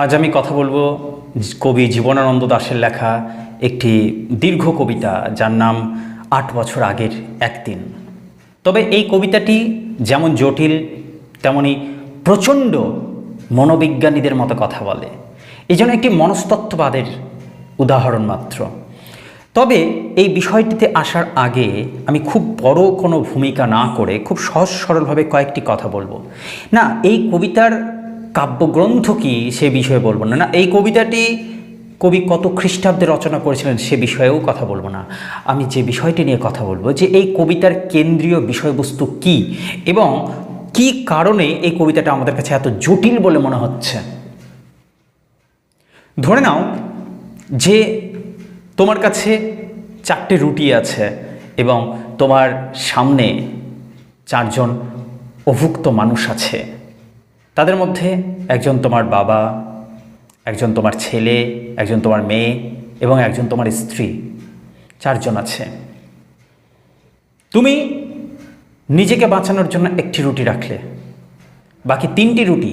আজ আমি কথা বলবো কবি জীবনানন্দ দাশের লেখা একটি দীর্ঘ কবিতা, যার নাম ৮ বছর আগের একদিন। তবে এই কবিতাটি যেমন জটিল তেমনি প্রচণ্ড মনোবিজ্ঞানীদের মতো কথা বলে, এই জন্য একটি মনস্তত্ত্ববাদের উদাহরণ মাত্র। তবে এই বিষয়টিতে আসার আগে আমি খুব বড় কোনো ভূমিকা না করে খুব সহজ সরলভাবে কয়েকটি কথা বলবো। না, এই কবিতার কাব্যগ্রন্থ কি সে বিষয়ে বলবো না, এই কবিতাটি কবি কত খ্রিস্টাব্দে রচনা করেছিলেন সে বিষয়েও কথা বলবো না। আমি যে বিষয়টি নিয়ে কথা বলবো যে এই কবিতার কেন্দ্রীয় বিষয়বস্তু কি এবং কি কারণে এই কবিতাটা আমাদের কাছে এত জটিল বলে মনে হচ্ছে। ধরে নাও যে তোমার কাছে 4টে রুটি আছে এবং তোমার সামনে 4জন অভুক্ত মানুষ আছে। তাদের মধ্যে একজন তোমার বাবা, একজন তোমার ছেলে, একজন তোমার মেয়ে এবং একজন তোমার স্ত্রী, 4জন আছে। তুমি নিজেকে বাঁচানোর জন্য একটি রুটি রাখলে, বাকি 3টি রুটি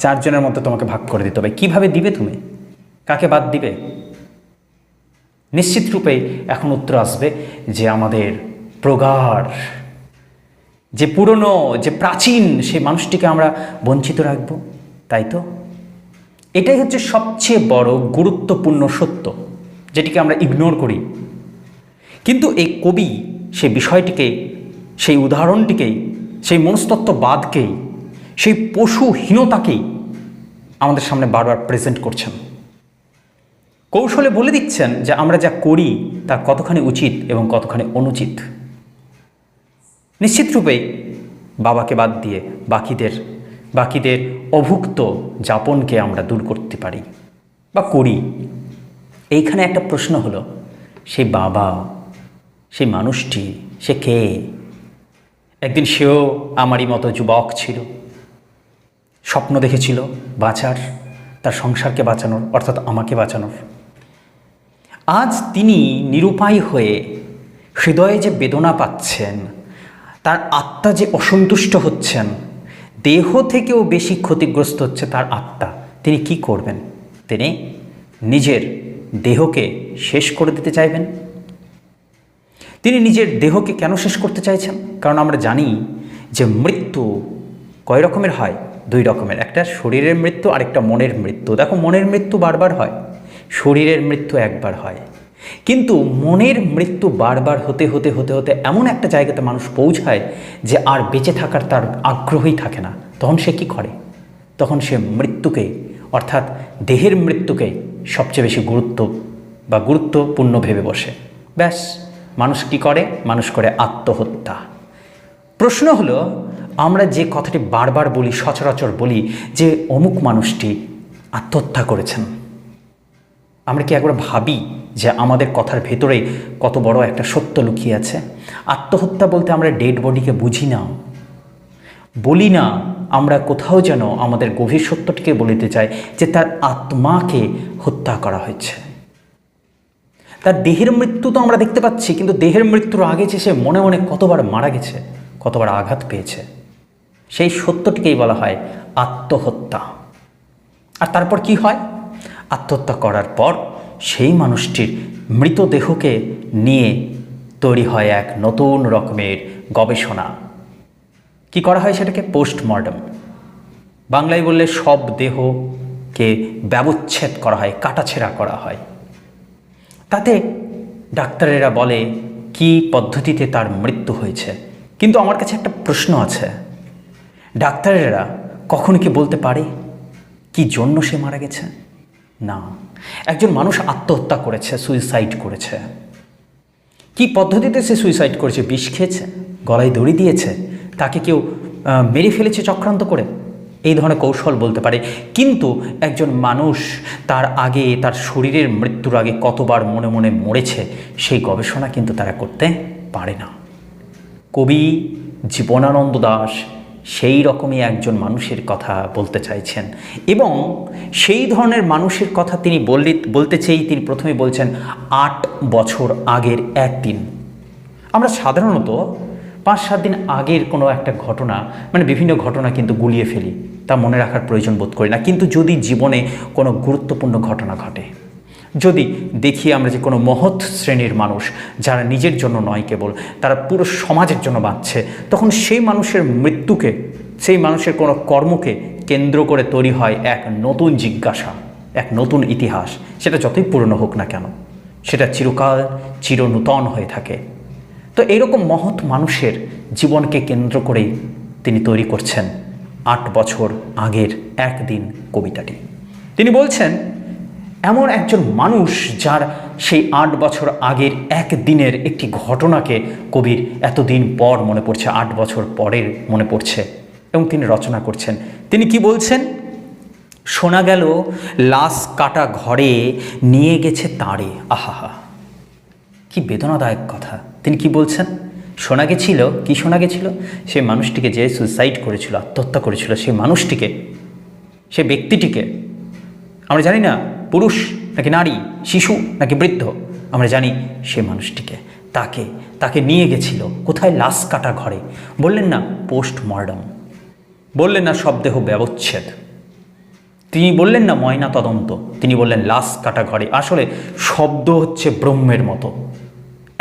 4জনের মধ্যে তোমাকে ভাগ করে দিতে হবে। কীভাবে দিবে? তুমি কাকে বাদ দিবে? নিশ্চিত রূপেই এখন উত্তর আসবে যে আমাদের প্রগাঢ়, যে পুরনো, যে প্রাচীন সেই মানুষটিকে আমরা বঞ্চিত রাখব, তাই তো? এটাই হচ্ছে সবচেয়ে বড় গুরুত্বপূর্ণ সত্য, যেটিকে আমরা ইগনোর করি। কিন্তু এই কবি সেই বিষয়টিকে, সেই উদাহরণটিকেই, সেই মনস্তত্ত্ববাদকেই, সেই পশুহীনতাকেই আমাদের সামনে বারবার প্রেজেন্ট করছেন। কৌশলে বলে দিচ্ছেন যে আমরা যা করি তা কতখানি উচিত এবং কতখানি অনুচিত। নিশ্চিত রূপেই বাবাকে বাদ দিয়ে বাকিদের অভুক্ত যাপনকে আমরা দূর করতে পারি বা করি। এইখানে একটা প্রশ্ন হলো, সেই বাবা, সেই মানুষটি, সে কে? একদিন সেও আমারই মতো যুবক ছিল, স্বপ্ন দেখেছিল বাঁচার, তার সংসারকে বাঁচানোর, অর্থাৎ আমাকে বাঁচানোর। আজ তিনি নিরুপায় হয়ে হৃদয়ে যে বেদনা পাচ্ছেন, তার আত্মা যে অসন্তুষ্ট হচ্ছেন, দেহ থেকেও বেশি ক্ষতিগ্রস্ত হচ্ছে তার আত্মা, তিনি কি করবেন? তিনি নিজের দেহকে শেষ করে দিতে চাইবেন। তিনি নিজের দেহকে কেন শেষ করতে চাইছেন? কারণ আমরা জানি যে মৃত্যু কয় রকমের হয়? 2 রকমের, একটা শরীরের মৃত্যু, আরেকটা মনের মৃত্যু। দেখো, মনের মৃত্যু বারবার হয়, শরীরের মৃত্যু একবার হয়। কিন্তু মনের মৃত্যু বারবার হতে হতে হতে হতে এমন একটা জায়গাতে মানুষ পৌঁছায় যে আর বেঁচে থাকার তার আগ্রহই থাকে না। তখন সে কি করে? তখন সে মৃত্যুকে, অর্থাৎ দেহের মৃত্যুকে সবচেয়ে বেশি গুরুত্বপূর্ণ ভেবে বসে। ব্যাস, মানুষ কি করে? মানুষ করে আত্মহত্যা। প্রশ্ন হলো, আমরা যে কথাটি বারবার বলি, সচরাচর বলি যে অমুক মানুষটি আত্মহত্যা করেছেন, আমরা কি একবার ভাবি যে আমাদের কথার ভেতরে কত বড় একটা সত্য লুকিয়ে আছে? আত্মহত্যা বলতে আমরা ডেড বডিকে বুঝি না, বলি না। আমরা কোথাও যেন আমাদের গভীর সত্যটিকে বলিতে চাই যে তার আত্মাকে হত্যা করা হয়েছে। তার দেহের মৃত্যু তো আমরা দেখতে পাচ্ছি, কিন্তু দেহের মৃত্যুর আগে যে সে মনে মনে কতবার মারা গেছে, কতবার আঘাত পেয়েছে, সেই সত্যটিকেই বলা হয় আত্মহত্যা। আর তারপর কি হয়? আত্মহত্যা করার পর সেই মানুষটির মৃতদেহকে নিয়ে তৈরি হয় এক নতুন রকমের গবেষণা। কি করা হয় সেটাকে? পোস্টমর্টম। বাংলায় বললে সব দেহকে ব্যবচ্ছেদ করা হয়, কাটাছেঁড়া করা হয়। তাতে ডাক্তারেরা বলে কি পদ্ধতিতে তার মৃত্যু হয়েছে। কিন্তু আমার কাছে একটা প্রশ্ন আছে, ডাক্তারেরা কখনো কি বলতে পারে কি জন্য সে মারা গেছে? না। একজন মানুষ আত্মহত্যা করেছে, সুইসাইড করেছে, কি পদ্ধতিতে সে সুইসাইড করেছে? বিষ খেয়েছে, গলায় দড়ি দিয়েছে, তাকে কেউ মেরে ফেলেছে চক্রান্ত করে, এই ধরনের কৌশল বলতে পারে। কিন্তু একজন মানুষ তার আগে, তার শরীরের মৃত্যুর আগে কতবার মনে মনে মরেছে, সেই গবেষণা কিন্তু তারা করতে পারে না। কবি জীবনানন্দ দাশ সেই রকমই একজন মানুষের কথা বলতে চাইছেন, এবং সেই ধরনের মানুষের কথা তিনি বলতে চেয়ে তিনি প্রথমে বলছেন 8 বছর আগের একদিন। আমরা সাধারণত 5-7 দিন আগের কোনো একটা ঘটনা, মানে বিভিন্ন ঘটনা কিন্তু গুলিয়ে ফেলি, তা মনে রাখার প্রয়োজন বোধ করি না। কিন্তু যদি জীবনে কোনো গুরুত্বপূর্ণ ঘটনা ঘটে, যদি দেখি আমরা যে কোনো মহৎ শ্রেণীর মানুষ যারা নিজের জন্য নয় কেবল, তারা পুরো সমাজের জন্য বাঁচছে, তখন সেই মানুষের মৃত্যুকে, সেই মানুষের কোনো কর্মকে কেন্দ্র করে তৈরি হয় এক নতুন জিজ্ঞাসা, এক নতুন ইতিহাস। সেটা যতই পুরনো হোক না কেন, সেটা চিরকাল চিরনূতন হয়ে থাকে। তো এইরকম মহৎ মানুষের জীবনকে কেন্দ্র করেই তিনি তৈরি করছেন 8 বছর আগের একদিন কবিতাটি। তিনি বলছেন এমন একজন মানুষ যার সেই 8 বছর আগের একদিনের একটি ঘটনাকে কবির এতদিন পর মনে পড়ছে, 8 বছর পরের মনে পড়ছে, এবং তিনি রচনা করছেন। তিনি কি বলছেন? শোনা গেল লাশ কাটা ঘরে নিয়ে গেছে তারে। আহা, কি বেদনাদায়ক কথা। তিনি কি বলছেন? শোনা গেছিল, কি শোনা গেছিল? সেই মানুষটিকে যে সুইসাইড করেছিল, আত্মহত্যা করেছিল, সেই মানুষটিকে, সেই ব্যক্তিটিকে, আমরা জানি না পুরুষ নাকি নারী, শিশু নাকি বৃদ্ধ, আমরা জানি সেই মানুষটিকে, তাকে নিয়ে গেছিল কোথায়? লাশ কাটা ঘরে। বললেন না পোস্টমর্টম, বললেন না শবদেহ ব্যবচ্ছেদ, তিনি বললেন না ময়না তদন্ত, তিনি বললেন লাশ কাটা ঘরে। আসলে শব্দ হচ্ছে ব্রহ্মের মতো,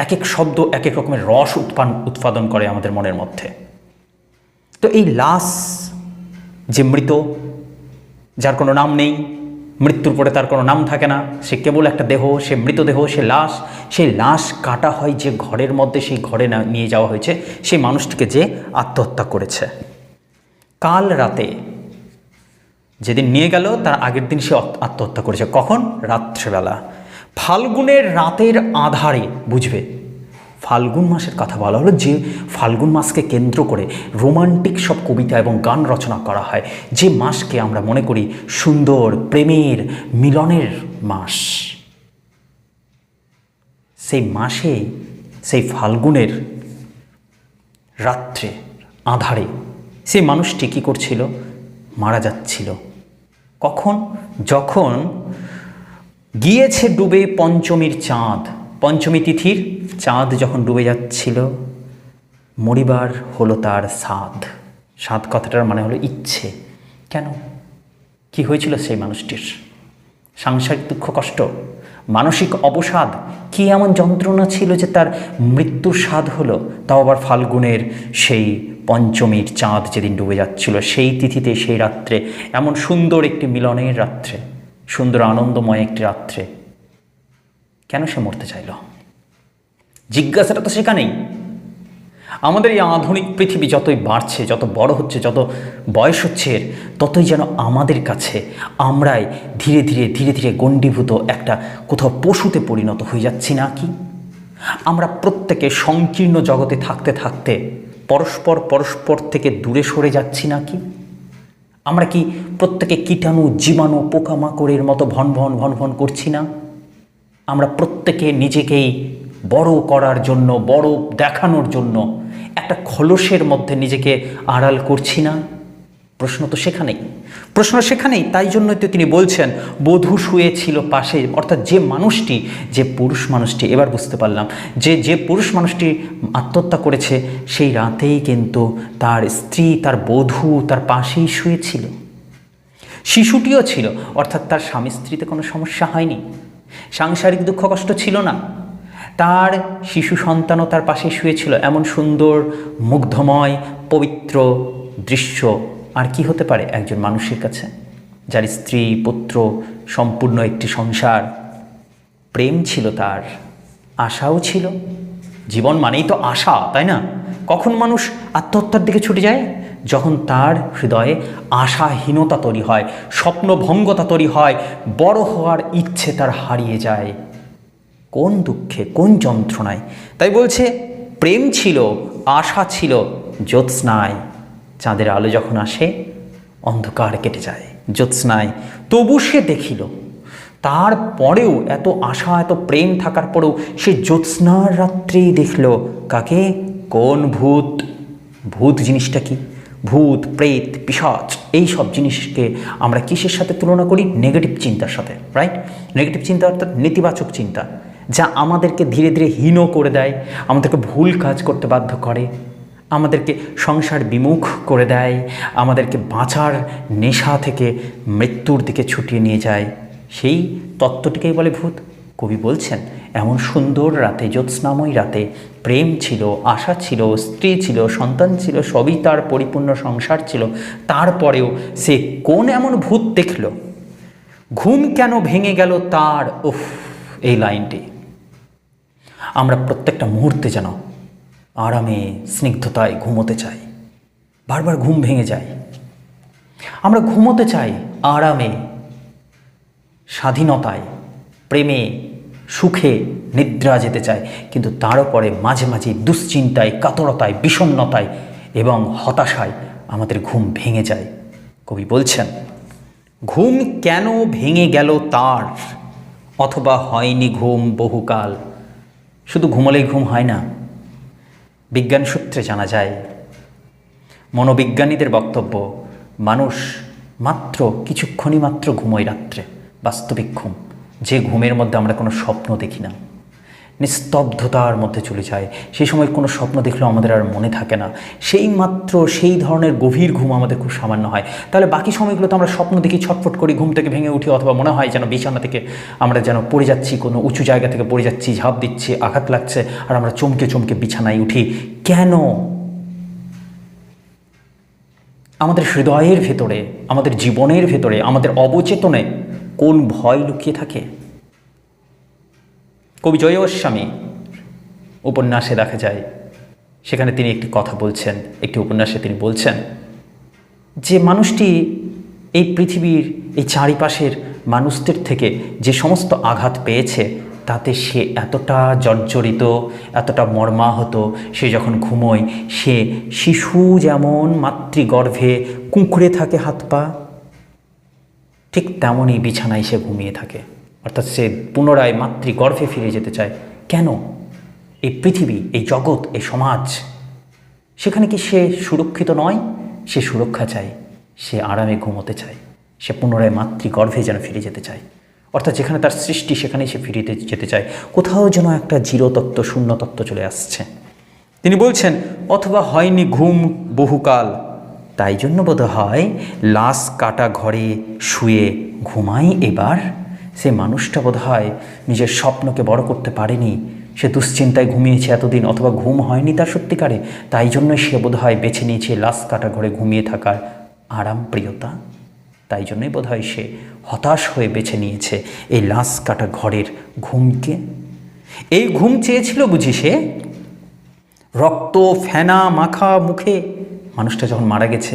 এক এক শব্দ এক এক রকমের রস উৎপাদন করে আমাদের মনের মধ্যে। তো এই লাশ, যে মৃত, যার কোনো নাম নেই, মৃত্যুর পরে তার কোনো নাম থাকে না, সে কেবল একটা দেহ, সে মৃতদেহ, সে লাশ, সেই লাশ কাটা হয় যে ঘরের মধ্যে, সেই ঘরে নিয়ে যাওয়া হয়েছে সেই মানুষটিকে যে আত্মহত্যা করেছে। কাল রাতে, যেদিন নিয়ে গেল তার আগের দিন সে আত্মহত্যা করেছে। কখন? রাত্রেবেলা, ফাল্গুনের রাতের আধারে। বুঝবে, ফাল্গুন মাসের কথা বলা হলো, যে ফাল্গুন মাসকে কেন্দ্র করে রোমান্টিক সব কবিতা এবং গান রচনা করা হয়, যে মাসকে আমরা মনে করি সুন্দর প্রেমের মিলনের মাস। সেই মাসে, সেই ফাল্গুনের রাত্রে আধারে সেই মানুষটি কী করছিল? মারা যাচ্ছিল। কখন? যখন গিয়েছে ডুবে পঞ্চমীর চাঁদ, পঞ্চমী তিথির চাঁদ যখন ডুবে যাচ্ছিল, মরিবার হলো তার সাধ। সাধ কথাটার মানে হলো ইচ্ছে। কেন? কি হয়েছিল সেই মানুষটির? সাংসারিক দুঃখ কষ্ট, মানসিক অবসাদ, কি এমন যন্ত্রণা ছিল যে তার মৃত্যুর স্বাদ হলো? তাও আবার ফাল্গুনের সেই পঞ্চমীর চাঁদ যেদিন ডুবে যাচ্ছিল, সেই তিথিতে, সেই রাত্রে, এমন সুন্দর একটি মিলনের রাত্রে, সুন্দর আনন্দময় একটি রাত্রে, কেন সে মরতে চাইল? জিজ্ঞাসাটা তো সেখানেই। আমাদের এই আধুনিক পৃথিবী যতই বাড়ছে, যত বড় হচ্ছে, যত বয়স হচ্ছে, ততই যেন আমাদের কাছে আমরাই ধীরে ধীরে ধীরে ধীরে গণ্ডীভূত একটা কোথাও পশুতে পরিণত হয়ে যাচ্ছি না কি? আমরা প্রত্যেকে সংকীর্ণ জগতে থাকতে থাকতে পরস্পর থেকে দূরে সরে যাচ্ছি না কি? আমরা কি প্রত্যেকে কীটাণু, জীবাণু, পোকামাকড়ের মতো ভন ভন করছি না? আমরা প্রত্যেকে নিজেকেই বড় করার জন্য, বড় দেখানোর জন্য একটা খোলসের মধ্যে নিজেকে আড়াল করছি না? প্রশ্ন তো সেখানেই। তাই জন্যই তো তিনি বলছেন বধূ শুয়েছিল পাশে, অর্থাৎ যে মানুষটি, যে পুরুষ মানুষটি, এবার বুঝতে পারলাম যে পুরুষ মানুষটি আত্মহত্যা করেছে, সেই রাতেই কিন্তু তার স্ত্রী, তার বধূ তার পাশেই শুয়েছিল। শিশুটিও ছিল, অর্থাৎ তার স্বামী স্ত্রীতে কোনো সমস্যা হয়নি, সাংসারিক দুঃখ কষ্ট ছিল না, তার শিশু সন্তানও তার পাশে শুয়েছিল। এমন সুন্দর, মুগ্ধময়, পবিত্র দৃশ্য আর কি হতে পারে একজন মানুষের কাছে, যার স্ত্রী, পুত্র, সম্পূর্ণ একটি সংসার, প্রেম ছিল তার, আশাও ছিল। জীবন মানেই তো আশা, তাই না? কখন মানুষ আত্মহত্যার দিকে ছুটে যায়? যখন তার হৃদয়ে আশাহীনতা তৈরি হয়, স্বপ্নভঙ্গতা তৈরি হয়, বড় হওয়ার ইচ্ছে তার হারিয়ে যায়। কোন দুঃখে, কোন যন্ত্রণায়! তাই বলছে প্রেম ছিল, আশা ছিল, জ্যোৎস্নায় চাঁদের আলো যখন আসে অন্ধকার কেটে যায়। জ্যোৎস্নায় তবু সে দেখিল, তারপরেও এত আশা, এত প্রেম থাকার পরেও সে জ্যোৎস্নার রাত্রেই দেখল কাকে? কোন ভূত? ভূত জিনিসটা কি? ভূত, প্রেত, পিশাচ, এই সব জিনিসকে আমরা কিসের সাথে তুলনা করি? নেগেটিভ চিন্তার সাথে, রাইট? নেগেটিভ চিন্তা অর্থাৎ নেতিবাচক চিন্তা, যা আমাদেরকে ধীরে ধীরে হীন করে দেয়, আমাদেরকে ভুল কাজ করতে বাধ্য করে, আমাদেরকে সংসার বিমুখ করে দেয়, আমাদেরকে বাঁচার নেশা থেকে মৃত্যুর দিকে ছুটিয়ে নিয়ে যায়, সেই তত্ত্বটিকেই বলে ভূত। কবি বলছেন, এমন সুন্দর রাতে, জ্যোৎস্নাময় রাতে প্রেম ছিল, আশা ছিল, স্ত্রী ছিল, সন্তান ছিল, সবই তার পরিপূর্ণ সংসার ছিল, তারপরেও সে কোন এমন ভূত দেখল, ঘুম কেন ভেঙে গেল তার। উফ, এই লাইনটি আমরা প্রত্যেকটা মুহূর্তে যেন আরামে স্নিগ্ধতায় ঘুমোতে চাই। বারবার ঘুম ভেঙে যায়। আমরা ঘুমোতে চাই আরামে, স্বাধীনতায়, প্রেমে, সুখে নিদ্রা যেতে চাই, কিন্তু তারও পরে মাঝে মাঝে দুশ্চিন্তায়, কাতরতায়, বিষণ্ণতায় এবং হতাশায় আমাদের ঘুম ভেঙে যায়। কবি বলছেন, ঘুম কেন ভেঙে গেল তার, অথবা হয়নি ঘুম বহুকাল। শুধু ঘুমলেই ঘুম হয় না। বিজ্ঞান সূত্রে জানা যায়, মনোবিজ্ঞানীদের বক্তব্য, মানুষ মাত্র কিছুক্ষণই মাত্র ঘুমোয় রাত্রে, বাস্তবিক ঘুম, যে ঘুমের মধ্যে আমরা কোনো স্বপ্ন দেখি না, নিস্তব্ধতার মধ্যে চলে যায়। সেই সময় কোনো স্বপ্ন দেখলেও আমাদের আর মনে থাকে না, সেই মাত্র সেই ধরনের গভীর ঘুম আমাদের খুব সামান্য হয়। তাহলে বাকি সময়গুলোতে আমরা স্বপ্ন দেখি, ছটফট করি, ঘুম থেকে ভেঙে উঠি, অথবা মনে হয় যেন বিছানা থেকে আমরা যেন পড়ে যাচ্ছি, কোনো উঁচু জায়গা থেকে পড়ে যাচ্ছি, ঝাঁপ দিচ্ছে, আঘাত লাগছে, আর আমরা চমকে চমকে বিছানায় উঠি। কেন? আমাদের হৃদয়ের ভেতরে, আমাদের জীবনের ভেতরে, আমাদের অবচেতনে কোন ভয় লুকিয়ে থাকে? কবি জয়গোস্বামী উপন্যাসে দেখা যায়, সেখানে তিনি একটি কথা বলছেন, একটি উপন্যাসে তিনি বলছেন যে মানুষটি এই পৃথিবীর এই চারিপাশের মানুষদের থেকে যে সমস্ত আঘাত পেয়েছে, তাতে সে এতটা জর্জরিত, এতটা মর্মাহত, সে যখন ঘুমোয়, সে শিশু যেমন মাতৃগর্ভে কুঁকড়ে থাকে হাত পা, ঠিক তেমনই বিছানায় সে ঘুমিয়ে থাকে। অর্থাৎ সে পুনরায় মাতৃগর্ভে ফিরে যেতে চায়। কেন? এই পৃথিবী, এই জগৎ, এই সমাজ, সেখানে কি সে সুরক্ষিত নয়? সে সুরক্ষা চায়, সে আরামে ঘুমোতে চায়, সে পুনরায় মাতৃগর্ভে যেন ফিরে যেতে চায়। অর্থাৎ যেখানে তার সৃষ্টি, সেখানেই সে ফিরে যেতে চায়। কোথাও যেন একটা জিরোতত্ত্ব, শূন্যতত্ত্ব চলে আসছে। তিনি বলছেন, অথবা হয়নি ঘুম বহুকাল, তাই জন্য বোধ হয় লাশ কাটা ঘরে শুয়ে ঘুমাই এবার। সে মানুষটা বোধ হয় নিজের স্বপ্নকে বড় করতে পারেনি, সে দুশ্চিন্তায় ঘুমিয়েছে এতদিন, অথবা ঘুম হয়নি তার সত্যিকারে, তাই জন্য সে বোধ হয় বেছে নিয়েছে লাশ কাটা ঘরে ঘুমিয়ে থাকার আরাম প্রিয়তা। তাই জন্যই বোধ হয় সে হতাশ হয়ে বেছে নিয়েছে এই লাশ কাটা ঘরের ঘুমকে। এই ঘুম চেয়েছিল বুঝি সে? রক্ত ফেনা মাখা মুখে, মানুষটা যখন মারা গেছে,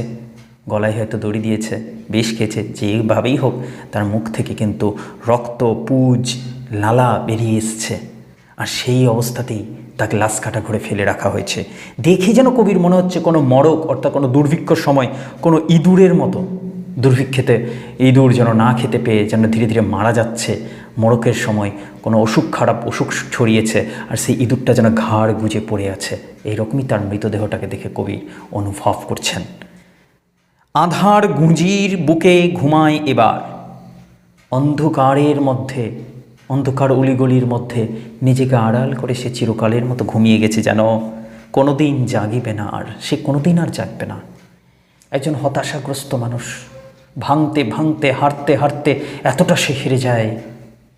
গলায় হয়তো দড়ি দিয়েছে, বিষ খেয়েছে, যেভাবেই হোক তার মুখ থেকে কিন্তু রক্ত, পুজ, লালা বেরিয়ে এসছে, আর সেই অবস্থাতেই তাকে লাশ কাটা ঘরে ফেলে রাখা হয়েছে। দেখে যেন কবির মনে হচ্ছে কোনো মড়ক, অর্থাৎ কোনো দুর্ভিক্ষর সময় কোনো ইঁদুরের মতো, দুর্ভিক্ষেতে ইঁদুর যেন না খেতে পেয়ে যেন ধীরে ধীরে মারা যাচ্ছে, মড়কের সময় কোনো অসুখ ছড়িয়েছে, আর সেই ইঁদুরটা যেন ঘাড় গুজে পড়ে আছে। এইরকমই তার মৃতদেহটাকে দেখে কবি অনুভব করছেন। আধার গুঁজির বুকে ঘুমায় এবার, অন্ধকারের মধ্যে, অন্ধকার উলিগলির মধ্যে নিজেকে আড়াল করে সে চিরকালের মতো ঘুমিয়ে গেছে, যেন কোনোদিন জাগিবে না আর, সে কোনোদিন আর জাগবে না। একজন হতাশাগ্রস্ত মানুষ ভাঙতে ভাঙতে, হারতে হারতে এতটা সে হেরে যায়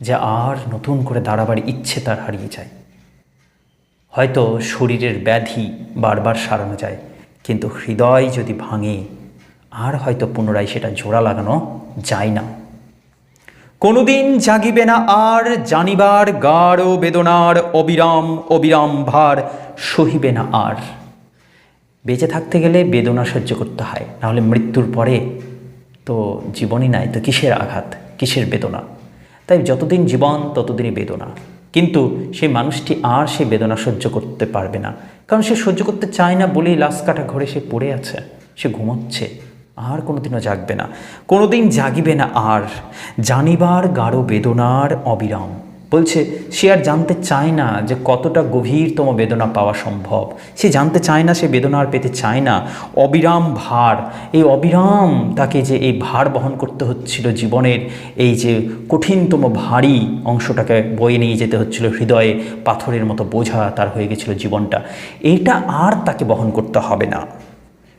যে আর নতুন করে দাঁড়াবার ইচ্ছে তার হারিয়ে যায়। হয়তো শরীরের ব্যাধি বারবার সারানো যায়, কিন্তু হৃদয় যদি ভাঙে আর হয়তো পুনরায় সেটা জোড়া লাগানো যায় না। কোনোদিন জাগিবে না আর, জানিবার গাঢ় বেদনার অবিরাম অবিরাম ভার সহিবে না আর। বেঁচে থাকতে গেলে বেদনা সহ্য করতে হয়, নাহলে মৃত্যুর পরে তো জীবনই নাই, তো কিসের আঘাত, কিসের বেদনা? তাই যতদিন জীবন ততদিনই বেদনা। কিন্তু সেই মানুষটি আর সে বেদনা সহ্য করতে পারবে না, কারণ সে সহ্য করতে চায় না বলেই লাশ কাটা ঘরে সে পড়ে আছে, সে ঘুমোচ্ছে, আর কোনোদিনও জাগবে না, কোনোদিন জাগিবে না আর। জানিবার গাঢ় বেদনার অবিরাম, বলছে সে আর জানতে চায় না যে কতটা গভীরতম বেদনা পাওয়া সম্ভব। সে জানতে চায় না, সে বেদনা আর পেতে চায় না। অবিরাম ভার, এই অবিরাম তাকে যে এই ভার বহন করতে হচ্ছিল, জীবনের এই যে কঠিনতম ভারী অংশটাকে বয়ে নিয়ে যেতে হচ্ছিল, হৃদয়ে পাথরের মতো বোঝা তার হয়ে গেছিল জীবনটা। এইটা আর তাকে বহন করতে হবে না,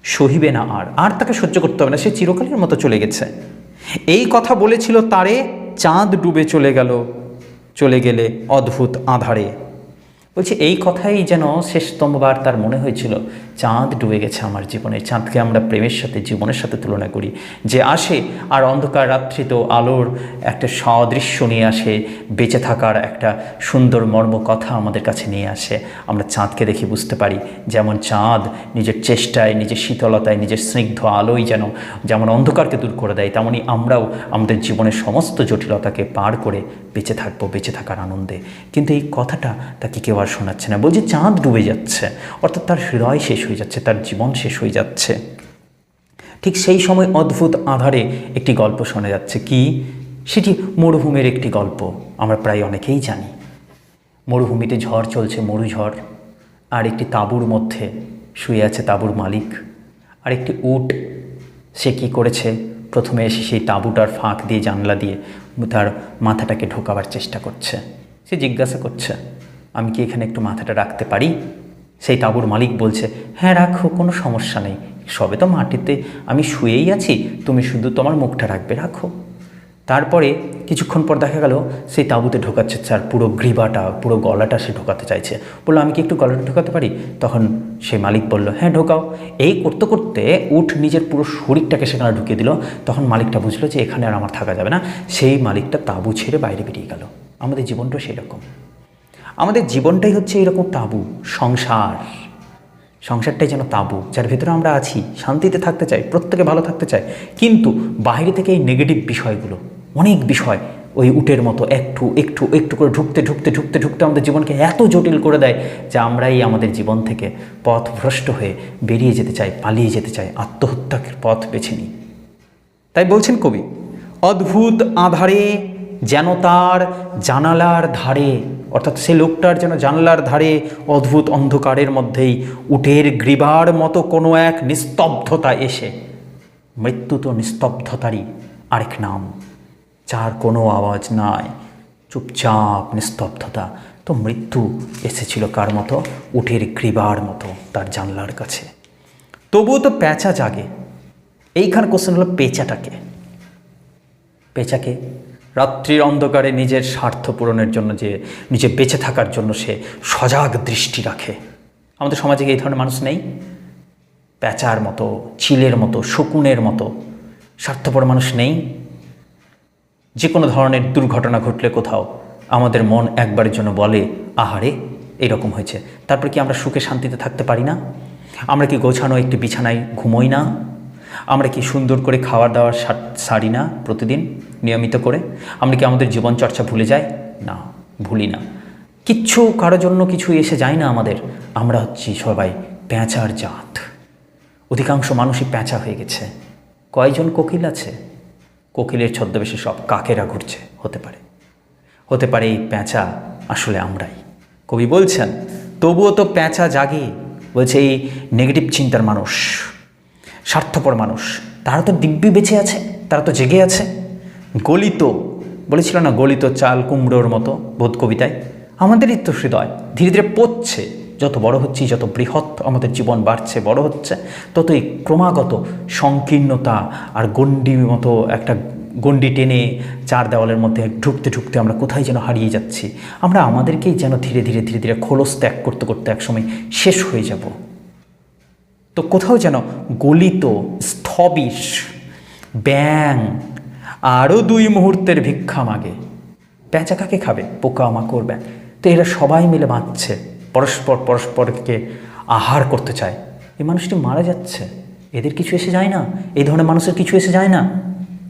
সহিবে না, আর তাকে সহ্য করতে হবে না, সে চিরকালের মতো চলে গেছে। এই কথা বলেছিল তারে, চাঁদ ডুবে চলে গেলে অদ্ভুত আঁধারে। বলছি এই কথাই যেন শেষতমবার তার মনে হয়েছিল, চাঁদ ডুবে গেছে আমার জীবনে। চাঁদকে আমরা প্রেমের সাথে, জীবনের সাথে তুলনা করি, যে আসে আর অন্ধকার রাত্রিতে আলোর একটা সাদৃশ্য নিয়ে আসে, বেঁচে থাকার একটা সুন্দর মর্ম কথা আমাদের কাছে নিয়ে আসে। আমরা চাঁদকে দেখে বুঝতে পারি, যেমন চাঁদ নিজের চেষ্টায়, নিজের শীতলতায়, নিজের স্নিগ্ধ আলোয় যেমন অন্ধকারকে দূর করে দেয়, তেমনই আমরাও আমাদের জীবনের সমস্ত জটিলতাকে পার করে বেঁচে থাকবো, বেঁচে থাকার আনন্দে। কিন্তু এই কথাটা তাকে কেউ আর শোনাচ্ছে না। বলছে চাঁদ ডুবে যাচ্ছে, অর্থাৎ তার হৃদয় শেষ হয়ে যাচ্ছে, তার জীবন শেষ হয়ে যাচ্ছে। ঠিক সেই সময় অদ্ভুত আঁধারে একটি গল্প শোনা যাচ্ছে। কি সেটি? মরুভূমির একটি গল্প। আমরা প্রায় অনেকেই জানি, মরুভূমিতে ঝড় চলছে, মরুঝড়, আর একটি তাঁবুর মধ্যে শুয়ে আছে তাঁবুর মালিক। আর একটি উট, সে কী করেছে, প্রথমে এসে সেই তাঁবুটার ফাঁক দিয়ে, জানলা দিয়ে তার মাথাটাকে ঢোকাবার চেষ্টা করছে। সে জিজ্ঞাসা করছে, আমি কি এখানে একটু মাথাটা রাখতে পারি? সেই তাঁবুর মালিক বলছে, হ্যাঁ রাখো, কোনো সমস্যা নেই, সবে তো মাটিতে আমি শুয়েই আছি, তুমি শুধু তোমার মুখটা রাখবে, রাখো। তারপরে কিছুক্ষণ পর দেখা গেল সেই তাঁবুতে ঢোকাচ্ছে, তার পুরো গ্রীবাটা, পুরো গলাটা সে ঢোকাতে চাইছে। বললো, আমি কি একটু গলাটা ঢোকাতে পারি? তখন সেই মালিক বলল, হ্যাঁ ঢোকাও। এই করতে করতে উট নিজের পুরো শরীরটাকে সেখানে ঢুকিয়ে দিল। তখন মালিকটা বুঝলো যে এখানে আর আমার থাকা যাবে না। সেই মালিকটা তাঁবু ছেড়ে বাইরে বেরিয়ে গেল। আমাদের জীবনটাও সেরকম, আমাদের জীবনটাই হচ্ছে এরকম তাঁবু। সংসারটাই যেন তাঁবু, যার ভেতরে আমরা আছি, শান্তিতে থাকতে চাই, প্রত্যেকে ভালো থাকতে চাই, কিন্তু বাইরে থেকে এই নেগেটিভ বিষয়গুলো, অনেক বিষয় ওই উটের মতো একটু একটু একটু করে ঢুকতে আমাদের জীবনকে এত জটিল করে দেয় যে আমরাই আমাদের জীবন থেকে পথভ্রষ্ট হয়ে বেরিয়ে যেতে চাই, পালিয়ে যেতে চাই, আত্মহত্যার পথ বেছে নিই। তাই বলছেন কবি, অদ্ভুত আঁধারে যেন তার জানালার ধারে, অর্থাৎ সে লোকটার যেন জানালার ধারে অদ্ভুত অন্ধকারের মধ্যেই উটের গ্রীবার মতো কোনো এক নিস্তব্ধতা এসে, মৃত্যু তো নিস্তব্ধতারই আরেক নাম, যার কোনো আওয়াজ নাই, চুপচাপ নিস্তব্ধতা। তো মৃত্যু এসেছিল কার মতো? উটের গ্রীবার মতো তার জানলার কাছে। তবুও তো পেঁচা জাগে। এইখানে কোশ্চেন হলো, পেঁচাকে রাত্রির অন্ধকারে নিজের স্বার্থ পূরণের জন্য, যে নিজে বেঁচে থাকার জন্য সে সজাগ দৃষ্টি রাখে। আমাদের সমাজে এই ধরনের মানুষ নেই? পেঁচার মতো, চিলের মতো, শকুনের মতো স্বার্থপর মানুষ নেই? যে কোনো ধরনের দুর্ঘটনা ঘটলে কোথাও আমাদের মন একবারের জন্য বলে, আহারে এরকম হয়েছে। তারপর কি আমরা সুখে শান্তিতে থাকতে পারি না? আমরা কি গোছানো একটি বিছানায় ঘুমোই না? আমরা কি সুন্দর করে খাওয়ার দাওয়ার সারি না প্রতিদিন নিয়মিত করে? আমরা কি আমাদের জীবনচর্চা ভুলে যাই? না, ভুলি না। কিচ্ছু কারোর জন্য কিছু এসে যায় না আমাদের। আমরা হচ্ছি সবাই পেঁচার জাত। অধিকাংশ মানুষই পেঁচা হয়ে গেছে। কয়জন কোকিল আছে? কোকিলের ছদ্মবেশে সব কাকেরা ঘুরছে। হতে পারে এই পেঁচা আসলে আমরাই। কবি বলছেন, তবুও তো পেঁচা জাগে। বলছে এই নেগেটিভ চিন্তার মানুষ, স্বার্থপর মানুষ, তারা তো দিব্যি বেঁচে আছে, তারা তো জেগে আছে। গলিত, বলেছিল না, গলিত চাল কুমড়োর মতো বোধ কবিতায়। আমাদেরই তো হৃদয় ধীরে ধীরে পচছে। যত বড় হচ্ছি, যত বৃহৎ আমাদের জীবন বাড়ছে, বড় হচ্ছে, ততই ক্রমাগত সংকীর্ণতা আর গণ্ডির মতো একটা গণ্ডি টেনে চার দেওয়ালের মধ্যে ঢুকতে আমরা কোথায় যেন হারিয়ে যাচ্ছি। আমরা আমাদেরকেই যেন ধীরে ধীরে খোলস ত্যাগ করতে করতে একসময় শেষ হয়ে যাব। তো কোথাও যেন গলিত, স্থবির, ব্যাং আরও 2 মুহূর্তের ভিক্ষা মাগে। পেঁচা কাকে খাবে? পোকামাকড়, ব্যাং। তো এরা সবাই মিলে বাঁচছে, পরস্পরকে আহার করতে চায়। এই মানুষটি মারা যাচ্ছে, এদের কিছু এসে যায় না? এই ধরনের মানুষের কিছু এসে যায় না?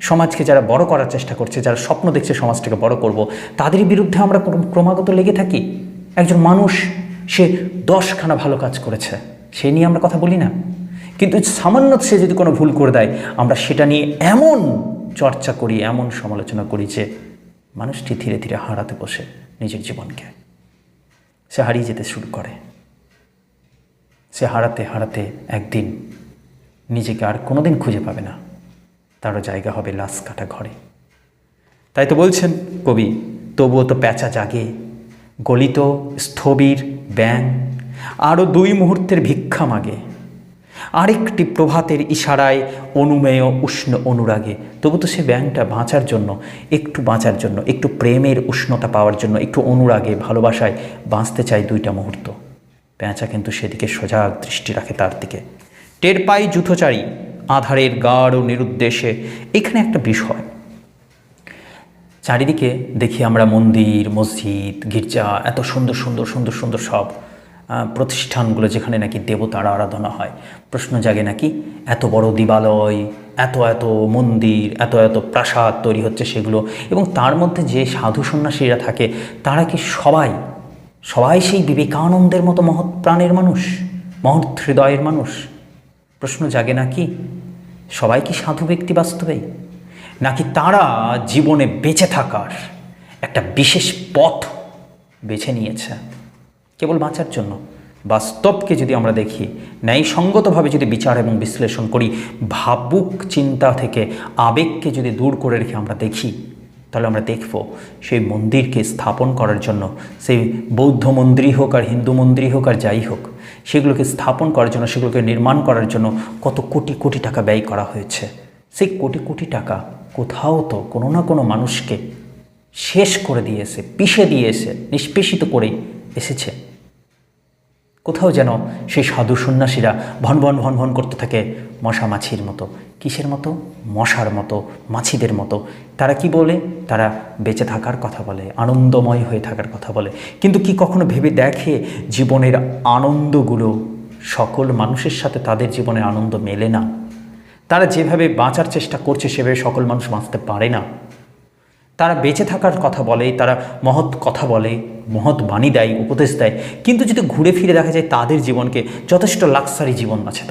সমাজকে যারা বড় করার চেষ্টা করছে, যারা স্বপ্ন দেখছে সমাজটাকে বড় করব, তাদের বিরুদ্ধে আমরা ক্রমাগত লেগে থাকি। একজন মানুষ সে 10খানা ভালো কাজ করেছে, সে নিয়ে আমরা কথা বলি না। কিন্তু সামান্য সে যদি কোনো ভুল করে দেয়, আমরা সেটা নিয়ে এমন চর্চা করি, এমন সমালোচনা করি যে মানুষটি ধীরে ধীরে হারাতে বসে, নিজের জীবনকে। সে হারিয়ে যেতে শুরু করে। সে হারাতে হারাতে একদিন নিজেকে আর কোনোদিন খুঁজে পাবে না, তারও জায়গা হবে লাশ কাটা ঘরে। তাই তো বলছেন কবি, তবুও তো প্যাঁচা জাগে, গলিত স্থবির ব্যাং, আরও 2 মুহূর্তের ভিক্ষা মাগে, আরেকটি প্রভাতের ইশারায় অনুমেয় উষ্ণ অনুরাগে। তবু তো সে ব্যাংটা বাঁচার জন্য, একটু বাঁচার জন্য, একটু প্রেমের উষ্ণতা পাওয়ার জন্য, একটু অনুরাগে ভালোবাসায় বাঁচতে চায় 2টা মুহূর্ত। প্যাঁচা কিন্তু সেদিকে সজাগ দৃষ্টি রাখে তার দিকে। টের পাই যূথচারী আধারের গাঢ় নিরুদ্দেশে। এখানে একটা বিষয়, চারিদিকে দেখি আমরা মন্দির, মসজিদ, গির্জা, এত সুন্দর সুন্দর সুন্দর সুন্দর সব প্রতিষ্ঠানগুলো যেখানে নাকি দেবতার আরাধনা হয়। প্রশ্ন জাগে নাকি এত বড় দিবালয়, এত এত মন্দির, এত এত প্রাসাদ তৈরি হচ্ছে সেগুলো, এবং তার মধ্যে যে সাধু সন্ন্যাসীরা থাকে তারা কি সবাই সেই বিবেকানন্দের মতো মহৎ প্রাণের মানুষ, মহৎ হৃদয়ের মানুষ? প্রশ্ন জাগে নাকি সবাই কি সাধু ব্যক্তি বাস্তবেই, নাকি তারা জীবনে বেঁচে থাকার একটা বিশেষ পথ বেছে নিয়েছে কেবল বাঁচার জন্য? বাস্তবকে যদি আমরা দেখি, ন্যায়সঙ্গতভাবে যদি বিচার এবং বিশ্লেষণ করি, ভাবুক চিন্তা থেকে আবেগকে যদি দূর করে রেখে আমরা দেখি, তাহলে আমরা দেখব সেই মন্দিরকে স্থাপন করার জন্য, সেই বৌদ্ধ মন্দিরই হোক আর হিন্দু মন্দিরই হোক আর যাই হোক, সেগুলোকে স্থাপন করার জন্য, সেগুলোকে নির্মাণ করার জন্য কত কোটি কোটি টাকা ব্যয় করা হয়েছে। সেই কোটি কোটি টাকা কোথাও তো কোনো না কোনো মানুষকে শেষ করে দিয়েছে, পিষে দিয়েছে, নিষ্পেষিত করেই এসেছে। কোথাও যেন সেই সাধু সন্ন্যাসীরা ভন ভন ভন ভন করতে থাকে মশা মাছির মতো। কিসের মতো? মশার মতো, মাছিদের মতো। তারা কি বলে? তারা বেঁচে থাকার কথা বলে, আনন্দময় হয়ে থাকার কথা বলে। কিন্তু কি কখনো ভেবে দেখে জীবনের আনন্দগুলো সকল মানুষের সাথে তাদের জীবনের আনন্দ মেলে না? তারা যেভাবে বাঁচার চেষ্টা করছে সেভাবে সকল মানুষ বাঁচতে পারে না। তারা বেঁচে থাকার কথা বলে, তারা মহৎ কথা বলে, মহৎ বাণী দেয়, উপদেশ দেয়, কিন্তু যদি ঘুরে ফিরে দেখা যায় তাদের জীবনকে যথেষ্ট লাক্সারি জীবন আছে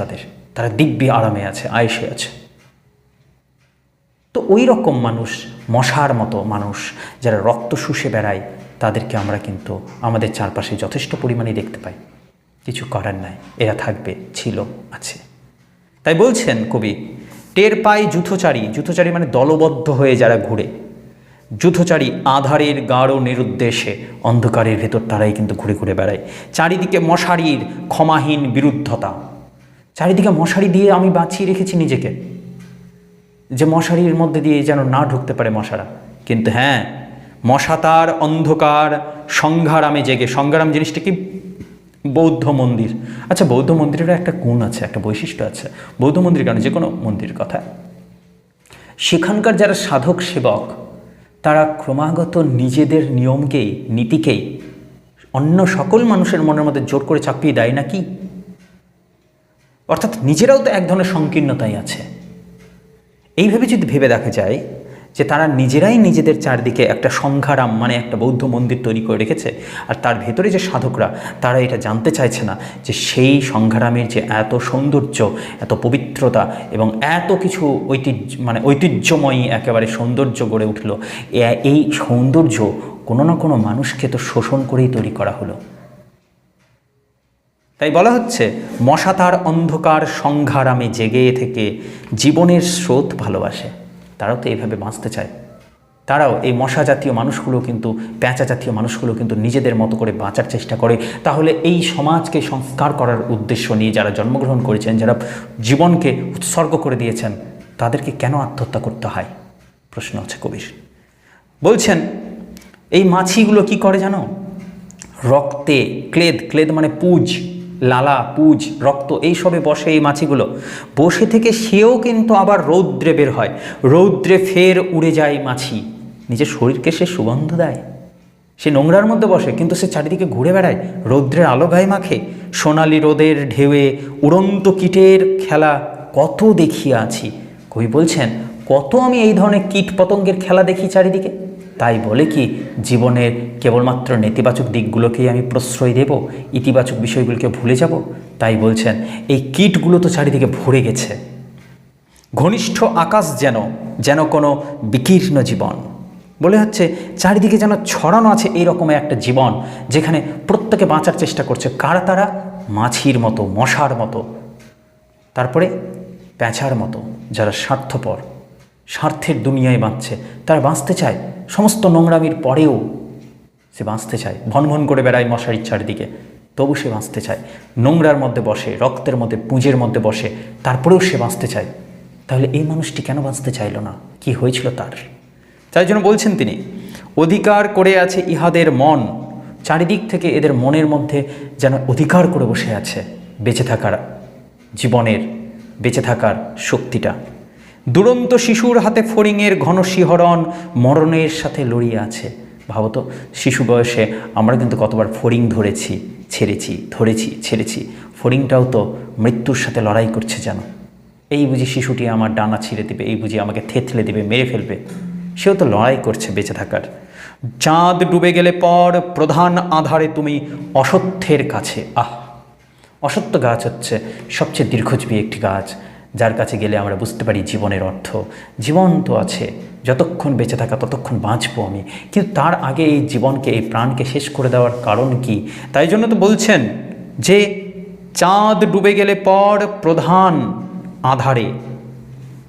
তারা দিব্যি আরামে আছে, আয়েসে আছে। তো ওই রকম মানুষ, মশার মতো মানুষ যারা রক্ত শুষে বেড়ায়, তাদেরকে আমরা কিন্তু আমাদের চারপাশে যথেষ্ট পরিমাণে দেখতে পাই। কিছু করার নাই, এরা থাকবে, ছিল, আছে। তাই বলছেন কবি, টের পাই যূথচারী মানে দলবদ্ধ হয়ে যারা ঘুরে, যূথচারী আধারের গাঢ় নিরুদ্দেশে, অন্ধকারের ভেতর তারাই কিন্তু ঘুরে ঘুরে বেড়ায়। চারিদিকে মশারির ক্ষমাহীন বিরুদ্ধতা, চারিদিকে মশারি দিয়ে আমি বাঁচিয়ে রেখেছি নিজেকে, যে মশারির মধ্যে দিয়ে যেন না ঢুকতে পারে মশারা। কিন্তু হ্যাঁ, মশা তার অন্ধকার সংঘারামে জেগে। সংঘারাম জিনিসটা কি? বৌদ্ধ মন্দির। আচ্ছা, বৌদ্ধ মন্দিরেরও একটা গুণ আছে, একটা বৈশিষ্ট্য আছে। বৌদ্ধ মন্দির কেন, যে কোনো মন্দির কথা, সেখানকার যারা সাধক সেবক তারা ক্রমাগত নিজেদের নিয়মকেই, নীতিকেই অন্য সকল মানুষের মনের মধ্যে জোর করে চাপিয়ে দেয় নাকি? অর্থাৎ নিজেরাও তো এক ধরনের সংকীর্ণতাই আছে। এইভাবে যদি ভেবে দেখা যায় যে তারা নিজেরাই নিজেদের চারদিকে একটা সংঘারাম মানে একটা বৌদ্ধ মন্দির তৈরি করে রেখেছে, আর তার ভেতরে যে সাধকরা তারা এটা জানতে চাইছে না যে সেই সংঘারামের যে এত সৌন্দর্য, এত পবিত্রতা এবং এত কিছু ঐতিহ্যময়ী একেবারে সৌন্দর্য গড়ে উঠল, এই সৌন্দর্য কোনো না কোনো মানুষকে তো শোষণ করেই তৈরি করা হলো। তাই বলা হচ্ছে, মশা তার অন্ধকার সংঘারামে জেগে থেকে জীবনের স্রোত ভালোবাসে। তারাও তো এইভাবে বাঁচতে চায়। তারাও এই মশা জাতীয় মানুষগুলো কিন্তু, প্যাঁচা জাতীয় মানুষগুলো কিন্তু নিজেদের মতো করে বাঁচার চেষ্টা করে। তাহলে এই সমাজকে সংস্কার করার উদ্দেশ্য নিয়ে যারা জন্মগ্রহণ করেছেন, যারা জীবনকে উৎসর্গ করে দিয়েছেন, তাদেরকে কেন আত্মহত্যা করতে হয়? প্রশ্ন আছে কবির। বলছেন, এই মাছিগুলো কি করে জানো? রক্তে ক্লেদ মানে পুজ, লালা, পুজ, রক্ত, এইসবে বসে এই মাছিগুলো। বসে থেকে সেও কিন্তু আবার রৌদ্রে বের হয়, রৌদ্রে ফের উড়ে যায় মাছি। নিজের শরীরকে সে সুগন্ধ দেয়, সে নোংরার মধ্যে বসে কিন্তু সে চারিদিকে ঘুরে বেড়ায়, রৌদ্রের আলো গায়ে মাখে। সোনালি রোদের ঢেউয়ে উড়ন্ত কীটের খেলা কত দেখিয়ে আছি। কবি বলছেন, কত আমি এই ধরনের কীট পতঙ্গের খেলা দেখি চারিদিকে। তাই বলে কি জীবনের কেবলমাত্র নেতিবাচক দিকগুলোকেই আমি প্রশ্রয় দেব, ইতিবাচক বিষয়গুলোকে ভুলে যাব? তাই বলছেন, এই কীটগুলো তো চারিদিকে ভরে গেছে। ঘনিষ্ঠ আকাশ যেন কোনো বিকীর্ণ জীবন, বলে হচ্ছে চারিদিকে যেন ছড়ানো আছে এই রকমের একটা জীবন, যেখানে প্রত্যেকে বাঁচার চেষ্টা করছে। কারা তারা? মাছির মতো, মশার মতো, তারপরে প্যাঁচার মতো, যারা স্বার্থপর, স্বার্থের দুনিয়ায় বাঁচছে। তারা বাঁচতে চায়, সমস্ত নোংরামির পরেও সে বাঁচতে চায়। ভন ভন করে বেড়ায় মশারির চারিদিকে, তবু সে বাঁচতে চায়। নোংরার মধ্যে বসে, রক্তের মধ্যে, পুঁজের মধ্যে বসে, তারপরেও সে বাঁচতে চায়। তাহলে এই মানুষটি কেন বাঁচতে চাইল না? কি হয়েছিল তার? তাই জন্য বলছেন তিনি, অধিকার করে আছে ইহাদের মন। চারিদিক থেকে এদের মনের মধ্যে যেন অধিকার করে বসে আছে বেঁচে থাকার, জীবনের বেঁচে থাকার শক্তিটা। দুরন্ত শিশুর হাতে ফড়িংয়ের ঘন শিহরণ মরণের সাথে লড়িয়ে আছে। ভাবতো, শিশু বয়সে আমরা কিন্তু কতবার ফড়িং ধরেছি, ছেড়েছি, ধরেছি, ছেড়েছি। ফড়িংটাও তো মৃত্যুর সাথে লড়াই করছে যেন। এই বুঝি শিশুটি আমার ডানা ছিঁড়ে দেবে, এই বুঝি আমাকে থেতলে দেবে, মেরে ফেলবে। সেও তো লড়াই করছে বেঁচে থাকার। চাঁদ ডুবে গেলে পর প্রধান আধারে তুমি অসত্যের কাছে। অসত্য গাছ হচ্ছে সবচেয়ে দীর্ঘজীবী একটি গাছ, যার কাছে গেলে আমরা বুঝতে পারি জীবনের অর্থ। জীবন তো আছে, যতক্ষণ বেঁচে থাকা ততক্ষণ বাঁচবো আমি, কিন্তু তার আগে এই জীবনকে, এই প্রাণকে শেষ করে দেওয়ার কারণ কি? তাই জন্য তো বলছেন যে চাঁদ ডুবে গেলে পর প্রধান আধারে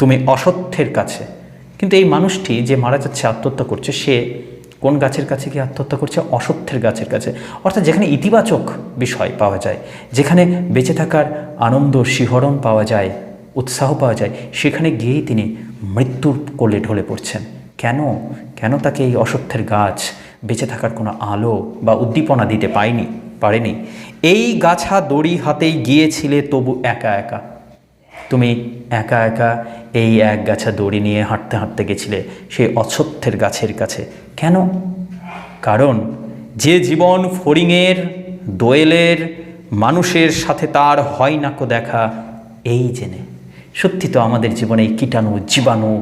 তুমি অসত্যের কাছে। কিন্তু এই মানুষটি যে মারা যাচ্ছে, আত্মহত্যা করছে, সে কোন গাছের কাছে গিয়ে আত্মহত্যা করছে? অসত্যের গাছের কাছে। অর্থাৎ যেখানে ইতিবাচক বিষয় পাওয়া যায়, যেখানে বেঁচে থাকার আনন্দ, শিহরণ পাওয়া যায়, উৎসাহ পাওয়া যায়, সেখানে গিয়েই তিনি মৃত্যুর কোলে ঢলে পড়ছেন। কেন? কেন তাকে এই অসত্যের গাছ বেঁচে থাকার কোনো আলো বা উদ্দীপনা দিতে পারেনি? এই গাছা দড়ি হাতেই গিয়েছিলে তবু একা একা। তুমি একা একা এই এক গাছা দড়ি নিয়ে হাঁটতে হাঁটতে গেছিলে সেই অসত্যের গাছের কাছে। কেন? কারণ যে জীবন ফড়িংয়ের, দোয়েলের, মানুষের সাথে তার হয় না কো দেখা, এই জেনে। সত্যি তো আমাদের জীবনে এই কীটাণু, জীবাণু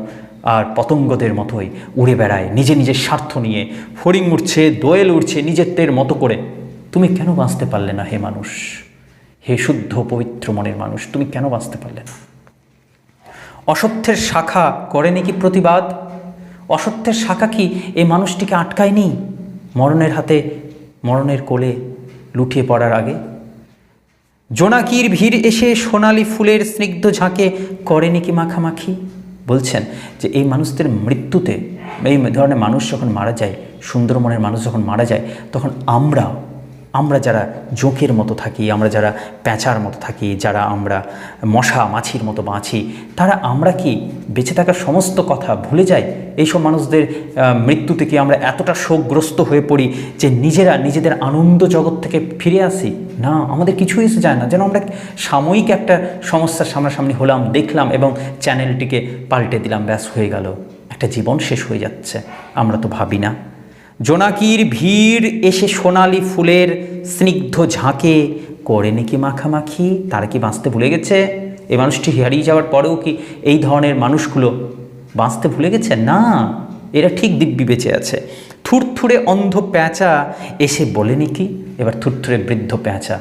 আর পতঙ্গদের মতোই উড়ে বেড়ায় নিজে নিজের স্বার্থ নিয়ে। ফড়িং উঠছে, দোয়েল উঠছে নিজেদের মতো করে। তুমি কেন বাঁচতে পারলে না হে মানুষ? হে শুদ্ধ পবিত্র মনের মানুষ, তুমি কেন বাঁচতে পারলে না? অসত্যের শাখা করেনি কি প্রতিবাদ? অসত্যের শাখা কি এই মানুষটিকে আটকায়নি মরণের হাতে, মরণের কোলে লুটিয়ে পড়ার আগে? জোনাকির ভিড় এসে সোনালি ফুলের স্নিগ্ধ ঝাঁকে করেনি কি মাখামাখি? বলছেন যে এই মানুষদের মৃত্যুতে, এই ধরনের মানুষ যখন মারা যায়, সুন্দর মনের মানুষ যখন মারা যায়, তখন আমরা যারা জোঁকের মতো থাকি, আমরা যারা প্যাঁচার মতো থাকি, যারা আমরা মশা মাছির মতো বাঁচি, আমরা কি বেঁচে থাকার সমস্ত কথা ভুলে যাই? এইসব মানুষদের মৃত্যুতে কি আমরা এতটা শোকগ্রস্ত হয়ে পড়ি যে নিজেদের আনন্দ জগৎ থেকে ফিরে আসি? না, আমাদের কিছুই এসে যায় না। যেন আমরা সাময়িক একটা সমস্যার সামনাসামনি হলাম, দেখলাম এবং চ্যানেলটিকে পাল্টে দিলাম, ব্যাস হয়ে গেল, একটা জীবন শেষ হয়ে যাচ্ছে। আমরা তো ভাবি না। জোনাকির ভিড় এসে সোনালি ফুলের স্নিগ্ধ ঝাঁকে করেনি কি মাখামাখি? তারা কি বাঁচতে ভুলে গেছে? এই মানুষটি হারিয়ে যাওয়ার পরেও কি এই ধরনের মানুষগুলো বাঁচতে ভুলে গেছে? না, এরা ঠিক দিব্যি বেঁচে আছে। থুরথুরে অন্ধ প্যাঁচা এসে বলেনি কি? এবার থুরথুরে বৃদ্ধ প্যাঁচা,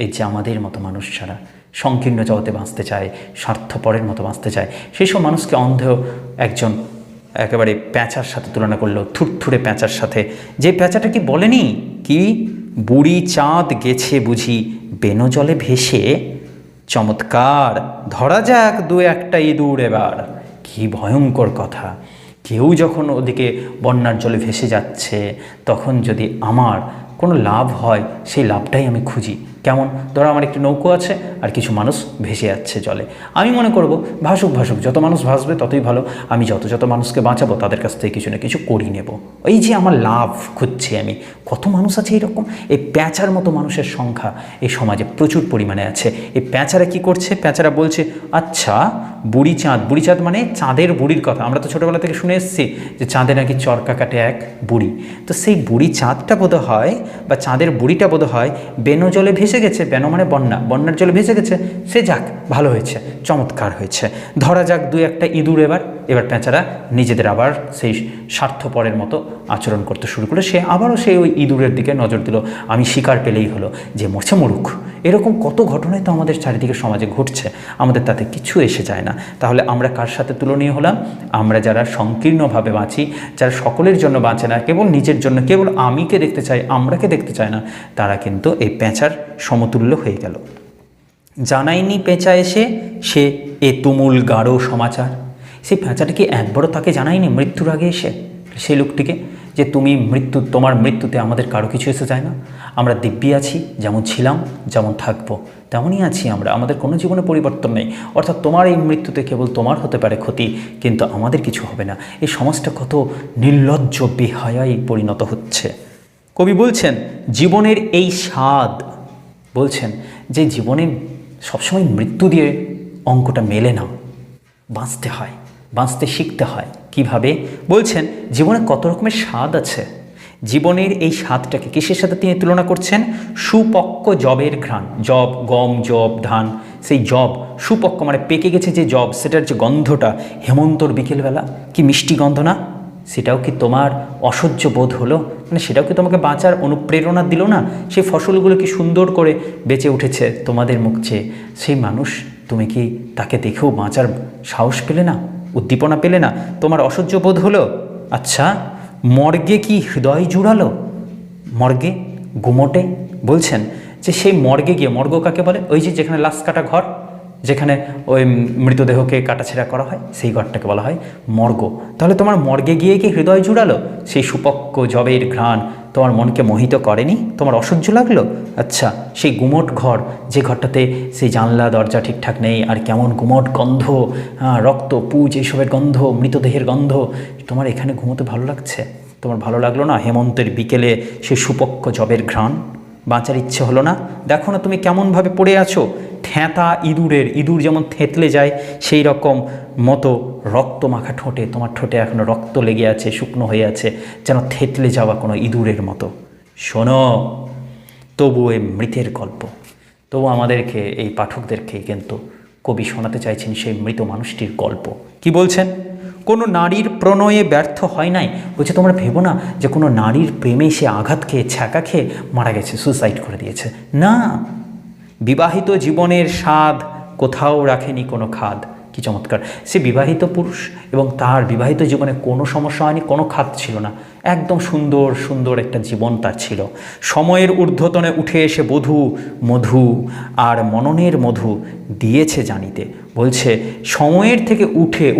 এই যে আমাদের মতো মানুষ ছাড়া সংকীর্ণ জগতে বাঁচতে চায়, স্বার্থপরের মতো বাঁচতে চায়, সেই সব মানুষকে অন্ধ একজন একেবারে প্যাঁচার সাথে তুলনা করলো, থুরথুরে প্যাঁচার সাথে। যে প্যাঁচাটা কি বলেনি কি? বুড়ি চাঁদ গেছে বুঝি বেনো জলে ভেসে, চমৎকার, ধরা যাক দু একটা ইঁদুর এবার। কি ভয়ঙ্কর কথা! কেউ যখন ওদিকে বন্যার জলে ভেসে যাচ্ছে, তখন যদি আমার কোনো লাভ হয়, সেই লাভটাই আমি খুঁজি। কেমন? ধরো আমার একটি নৌকো আছে আর কিছু মানুষ ভেসে যাচ্ছে জলে, আমি মনে করব ভাসুক, যত মানুষ ভাসবে ততই ভালো, আমি যত মানুষকে বাঁচাবো তাদের কাছ থেকে কিছু না কিছু করি নেব। এই যে আমার লাভ খুঁজছি আমি। কত মানুষ আছে এরকম? এই প্যাঁচার মতো মানুষের সংখ্যা এই সমাজে প্রচুর পরিমাণে আছে। এই প্যাঁচারা কি করছে? প্যাঁচারা বলছে, আচ্ছা বুড়ি চাঁদ মানে চাঁদের বুড়ির কথা। আমরা তো ছোটোবেলা থেকে শুনে এসেছি যে চাঁদে নাকি চরকা কাটে এক বুড়ি। তো সেই বুড়ি চাঁদটা বোধ হয়, বা চাঁদের বুড়িটা বোধ হয় বেনো জলে ভেসে গেছে। বেনো মানে বন্যার জলে ভেসে গেছে। সে যাক, ভালো হয়েছে, চমৎকার হয়েছে। ধরা যাক দুই একটা ইঁদুর, এবার পেঁচারা নিজেদের আবার সেই স্বার্থপরের মতো আচরণ করতে শুরু করে। সে আবারও সেই ওই ইঁদুরের দিকে নজর দিল, আমি শিকার পেলেই হলো, যে মরছে মরুক। এরকম কত ঘটনাই তো আমাদের চারিদিকে সমাজে ঘটছে, আমাদের তাতে কিছু এসে যায় না। তাহলে আমরা কার সাথে তুলনীয় হলাম? আমরা যারা সংকীর্ণভাবে বাঁচি, যারা সকলের জন্য বাঁচে না, কেবল নিজের জন্য, কেবল আমিকে দেখতে চাই, আমরাকে দেখতে চায় না, তারা কিন্তু এই পেঁচার সমতুল্য হয়ে গেল। জানায়নি পেঁচা এসে সে এ তুমুল গাঢ় সমাচার। সেই পেঁচাটা কি একবারও তাকে জানায়নি মৃত্যুর আগে এসে, সেই লোকটিকে, যে তুমি তোমার মৃত্যুতে আমাদের কারো কিছু এসে যায় না, আমরা দিব্যি আছি, যেমন ছিলাম যেমন থাকবো তেমনই আছি আমরা, আমাদের কোনো জীবনে পরিবর্তন নেই। অর্থাৎ তোমার এই মৃত্যুতে কেবল তোমার হতে পারে ক্ষতি, কিন্তু আমাদের কিছু হবে না। এই সমাজটা কত নির্লজ্জ বেহায়ায় পরিণত হচ্ছে। কবি বলছেন জীবনের এই স্বাদ, বলছেন যে জীবনে সবসময় মৃত্যু দিয়ে অঙ্কটা মেলে না, বাঁচতে হয়, বাঁচতে শিখতে হয়। কিভাবে? বলছেন জীবনে কত রকমের স্বাদ আছে। জীবনের এই স্বাদটাকে কিসের সাথে তিনি তুলনা করছেন? সুপক্ক জবের ঘ্রাণ। জব, গম, জব, ধান, সেই জব সুপক্ক মানে পেকে গেছে যে জব, সেটার যে গন্ধটা, হেমন্তর বিকেলবেলা কি মিষ্টি গন্ধ না? সেটাও কি তোমার অসহ্য বোধ হলো? মানে সেটাও কি তোমাকে বাঁচার অনুপ্রেরণা দিল না? সেই ফসলগুলো কি সুন্দর করে বেঁচে উঠেছে তোমাদের মুখ চেয়ে, সেই মানুষ, তুমি কি তাকে দেখেও বাঁচার সাহস পেলে না, উদ্দীপনা পেলে না? তোমার অসহ্য বোধ হলো? আচ্ছা, মর্গে কি হৃদয় জুড়ালো? মর্গে, গুমোটে, বলছেন যে সেই মর্গে গিয়ে, মর্গ কাকে বলে? ওই যে যেখানে লাশ কাটা ঘর, যেখানে ওই মৃতদেহকে কাটাছেঁড়া করা হয়, সেই ঘরটাকে বলা হয় মর্গ। তাহলে তোমার মর্গে গিয়ে কি হৃদয় জুড়ালো? সেই সুপক্ক জবের ঘ্রাণ তোমার মনকে মোহিত করেনি? তোমার অসহ্য লাগলো? আচ্ছা, সেই গুমোট ঘর, যে ঘরটাতে সেই জানলা দরজা ঠিকঠাক নেই, আর কেমন গুমোট গন্ধ, রক্ত, পুজ, এইসবের গন্ধ, মৃতদেহের গন্ধ, তোমার এখানে ঘুমোতে ভালো লাগছে? তোমার ভালো লাগলো না? হেমন্তের বিকেলে সেই সুপক্ক জবের ঘ্রাণ, বাঁচার ইচ্ছে হলো না? দেখো না তুমি কেমনভাবে পড়ে আছো। থ্যাঁতা ইঁদুর যেমন থেঁতলে যায়, সেই রকম মতো রক্ত মাখা ঠোঁটে, তোমার ঠোঁটে এখনও রক্ত লেগে আছে, শুকনো হয়ে আছে, যেন থেঁতলে যাওয়া কোনো ইঁদুরের মতো। শোনো, তবু এই মৃতের গল্প, তবু আমাদেরকে, এই পাঠকদেরকে কিন্তু কবি শোনাতে চাইছেন সেই মৃত মানুষটির গল্প। কি বলছেন? কোনো নারীর প্রণয়ে ব্যর্থ হয় নাই। বলছে তোমরা ভেবো না যে কোনো নারীর প্রেমে সে আঘাত খেয়ে, ছ্যাঁকা খেয়ে মারা গেছে, সুসাইড করে দিয়েছে। না, বিবাহিত জীবনের স্বাদ কোথাও রাখেনি কোনো খাদ। কি চমৎকার! সে বিবাহিত পুরুষ এবং তার বিবাহিত জীবনে কোনো সমস্যা হয়নি, কোনো খাদ ছিল না, একদম সুন্দর সুন্দর একটা জীবন তার ছিল। সময়ের ঊর্ধ্বতনে উঠে এসে বধূ মধু আর মননের মধু দিয়েছে জানিতে। বলছে সময়ের থেকে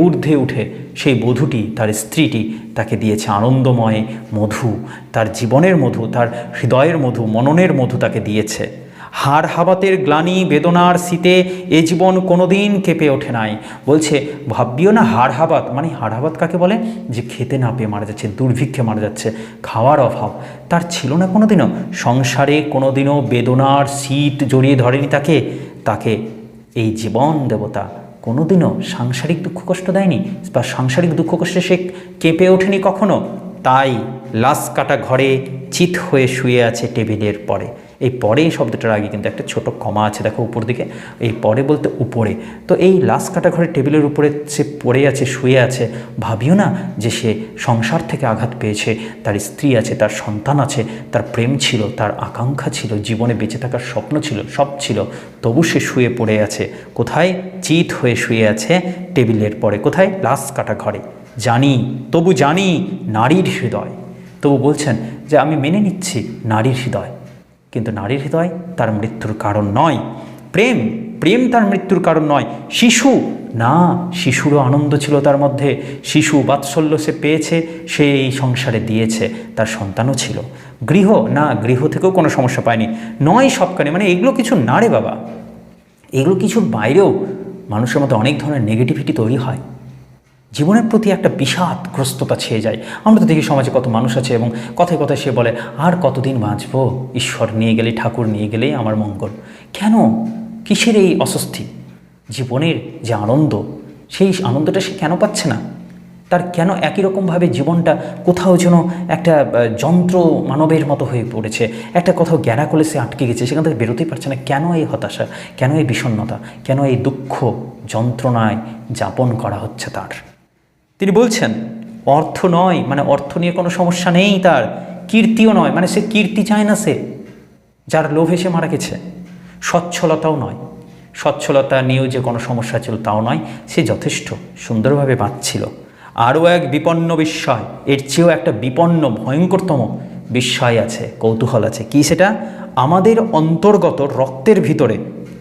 ঊর্ধ্বে উঠে সেই বধূটি, তার স্ত্রীটি তাকে দিয়েছে আনন্দময় মধু, তার জীবনের মধু, তার হৃদয়ের মধু, মননের মধু তাকে দিয়েছে। হাড় হাবাতের গ্লানি বেদনার শীতে এ জীবন কোনোদিন কেঁপে ওঠে নাই। বলছে ভাববিও না হাড় হাবাত, মানে হাড় হাবাত কাকে বলে? যে খেতে না পেয়ে মারা যাচ্ছে, দুর্ভিক্ষে মারা যাচ্ছে, খাওয়ার অভাব তার ছিল না কোনোদিনও। সংসারে কোনোদিনও বেদনার শীত জড়িয়ে ধরেনি তাকে। তাকে এই জীবন দেবতা কোনোদিনও সাংসারিক দুঃখ কষ্ট দেয়নি, বা সাংসারিক দুঃখ কষ্টে সে কেঁপে ওঠেনি কখনো। তাই লাশ কাটা ঘরে চিত হয়ে শুয়ে আছে টেবিলের পরে। এই পরে শব্দটার আগে কিন্তু একটা ছোট কমা আছে, দেখো উপর দিকে, এই পরে বলতে উপরে। তো এই লাশ কাটা ঘরে টেবিলের উপরে সে পড়ে আছে, শুয়ে আছে। ভাবিও না যে সে সংসার থেকে আঘাত পেয়েছে, তার স্ত্রী আছে, তার সন্তান আছে, তার প্রেম ছিল, তার আকাঙ্ক্ষা ছিল, জীবনে বেঁচে থাকার স্বপ্ন ছিল, সব ছিল, তবু সে শুয়ে পড়ে আছে। কোথায়? চিত হয়ে শুয়ে আছে টেবিলের পরে। কোথায়? লাশ কাটা ঘরে। জানি, তবু জানি নারীর হৃদয়। তবু বলছেন যে আমি মেনে নিচ্ছি নারীর হৃদয়, কিন্তু নারীর হৃদয় তার মৃত্যুর কারণ নয়। প্রেম তার মৃত্যুর কারণ নয়। শিশু না, শিশুরও আনন্দ ছিল তার মধ্যে, শিশু বাৎসল্য সে পেয়েছে, সে এই সংসারে দিয়েছে, তার সন্তানও ছিল। গৃহ না, গৃহ থেকেও কোনো সমস্যা পায়নি। নয় সবখানে, মানে এগুলো কিছু না রে বাবা, এগুলো কিছুর বাইরেও মানুষের মধ্যে অনেক ধরনের নেগেটিভিটি তৈরি হয়, জীবনের প্রতি একটা বিষাদগ্রস্ততা ছেয়ে যায়। আমরা তো দেখি সমাজে কত মানুষ আছে এবং কথায় কথায় সে বলে আর কতদিন বাঁচবো, ঈশ্বর নিয়ে গেলে, ঠাকুর নিয়ে গেলেই আমার মঙ্গল। কেন? কিসের এই অস্বস্তি? জীবনের যে আনন্দ, সেই আনন্দটা সে কেন পাচ্ছে না? তার কেন একই রকমভাবে জীবনটা কোথাও যেন একটা যন্ত্র মানবের মতো হয়ে পড়েছে, একটা কোথাও গ্যারা কলেসে আটকে গেছে, সেখান থেকে বেরোতেই পারছে না? কেন এই হতাশা, কেন এই বিষণ্ণতা, কেন এই দুঃখ যন্ত্রণায় যাপন করা হচ্ছে তার? তিনি বলছেন অর্থ নয়, মানে অর্থ নিয়ে কোনো সমস্যা নেই তার, কীর্তিও নয়, মানে সে কীর্তি চায় না, সে যার লোভে সে মারা গেছে। সচ্ছলতাও নয়, সচ্ছলতা নিয়েও যে কোনো সমস্যা ছিল তাও নয়, সে যথেষ্ট সুন্দরভাবে বাঁচছিল। আরও এক বিপন্ন বিস্ময়, এর চেয়েও একটা বিপন্ন ভয়ঙ্করতম বিস্ময় আছে, কৌতূহল আছে। কি সেটা? আমাদের অন্তর্গত রক্তের ভিতরে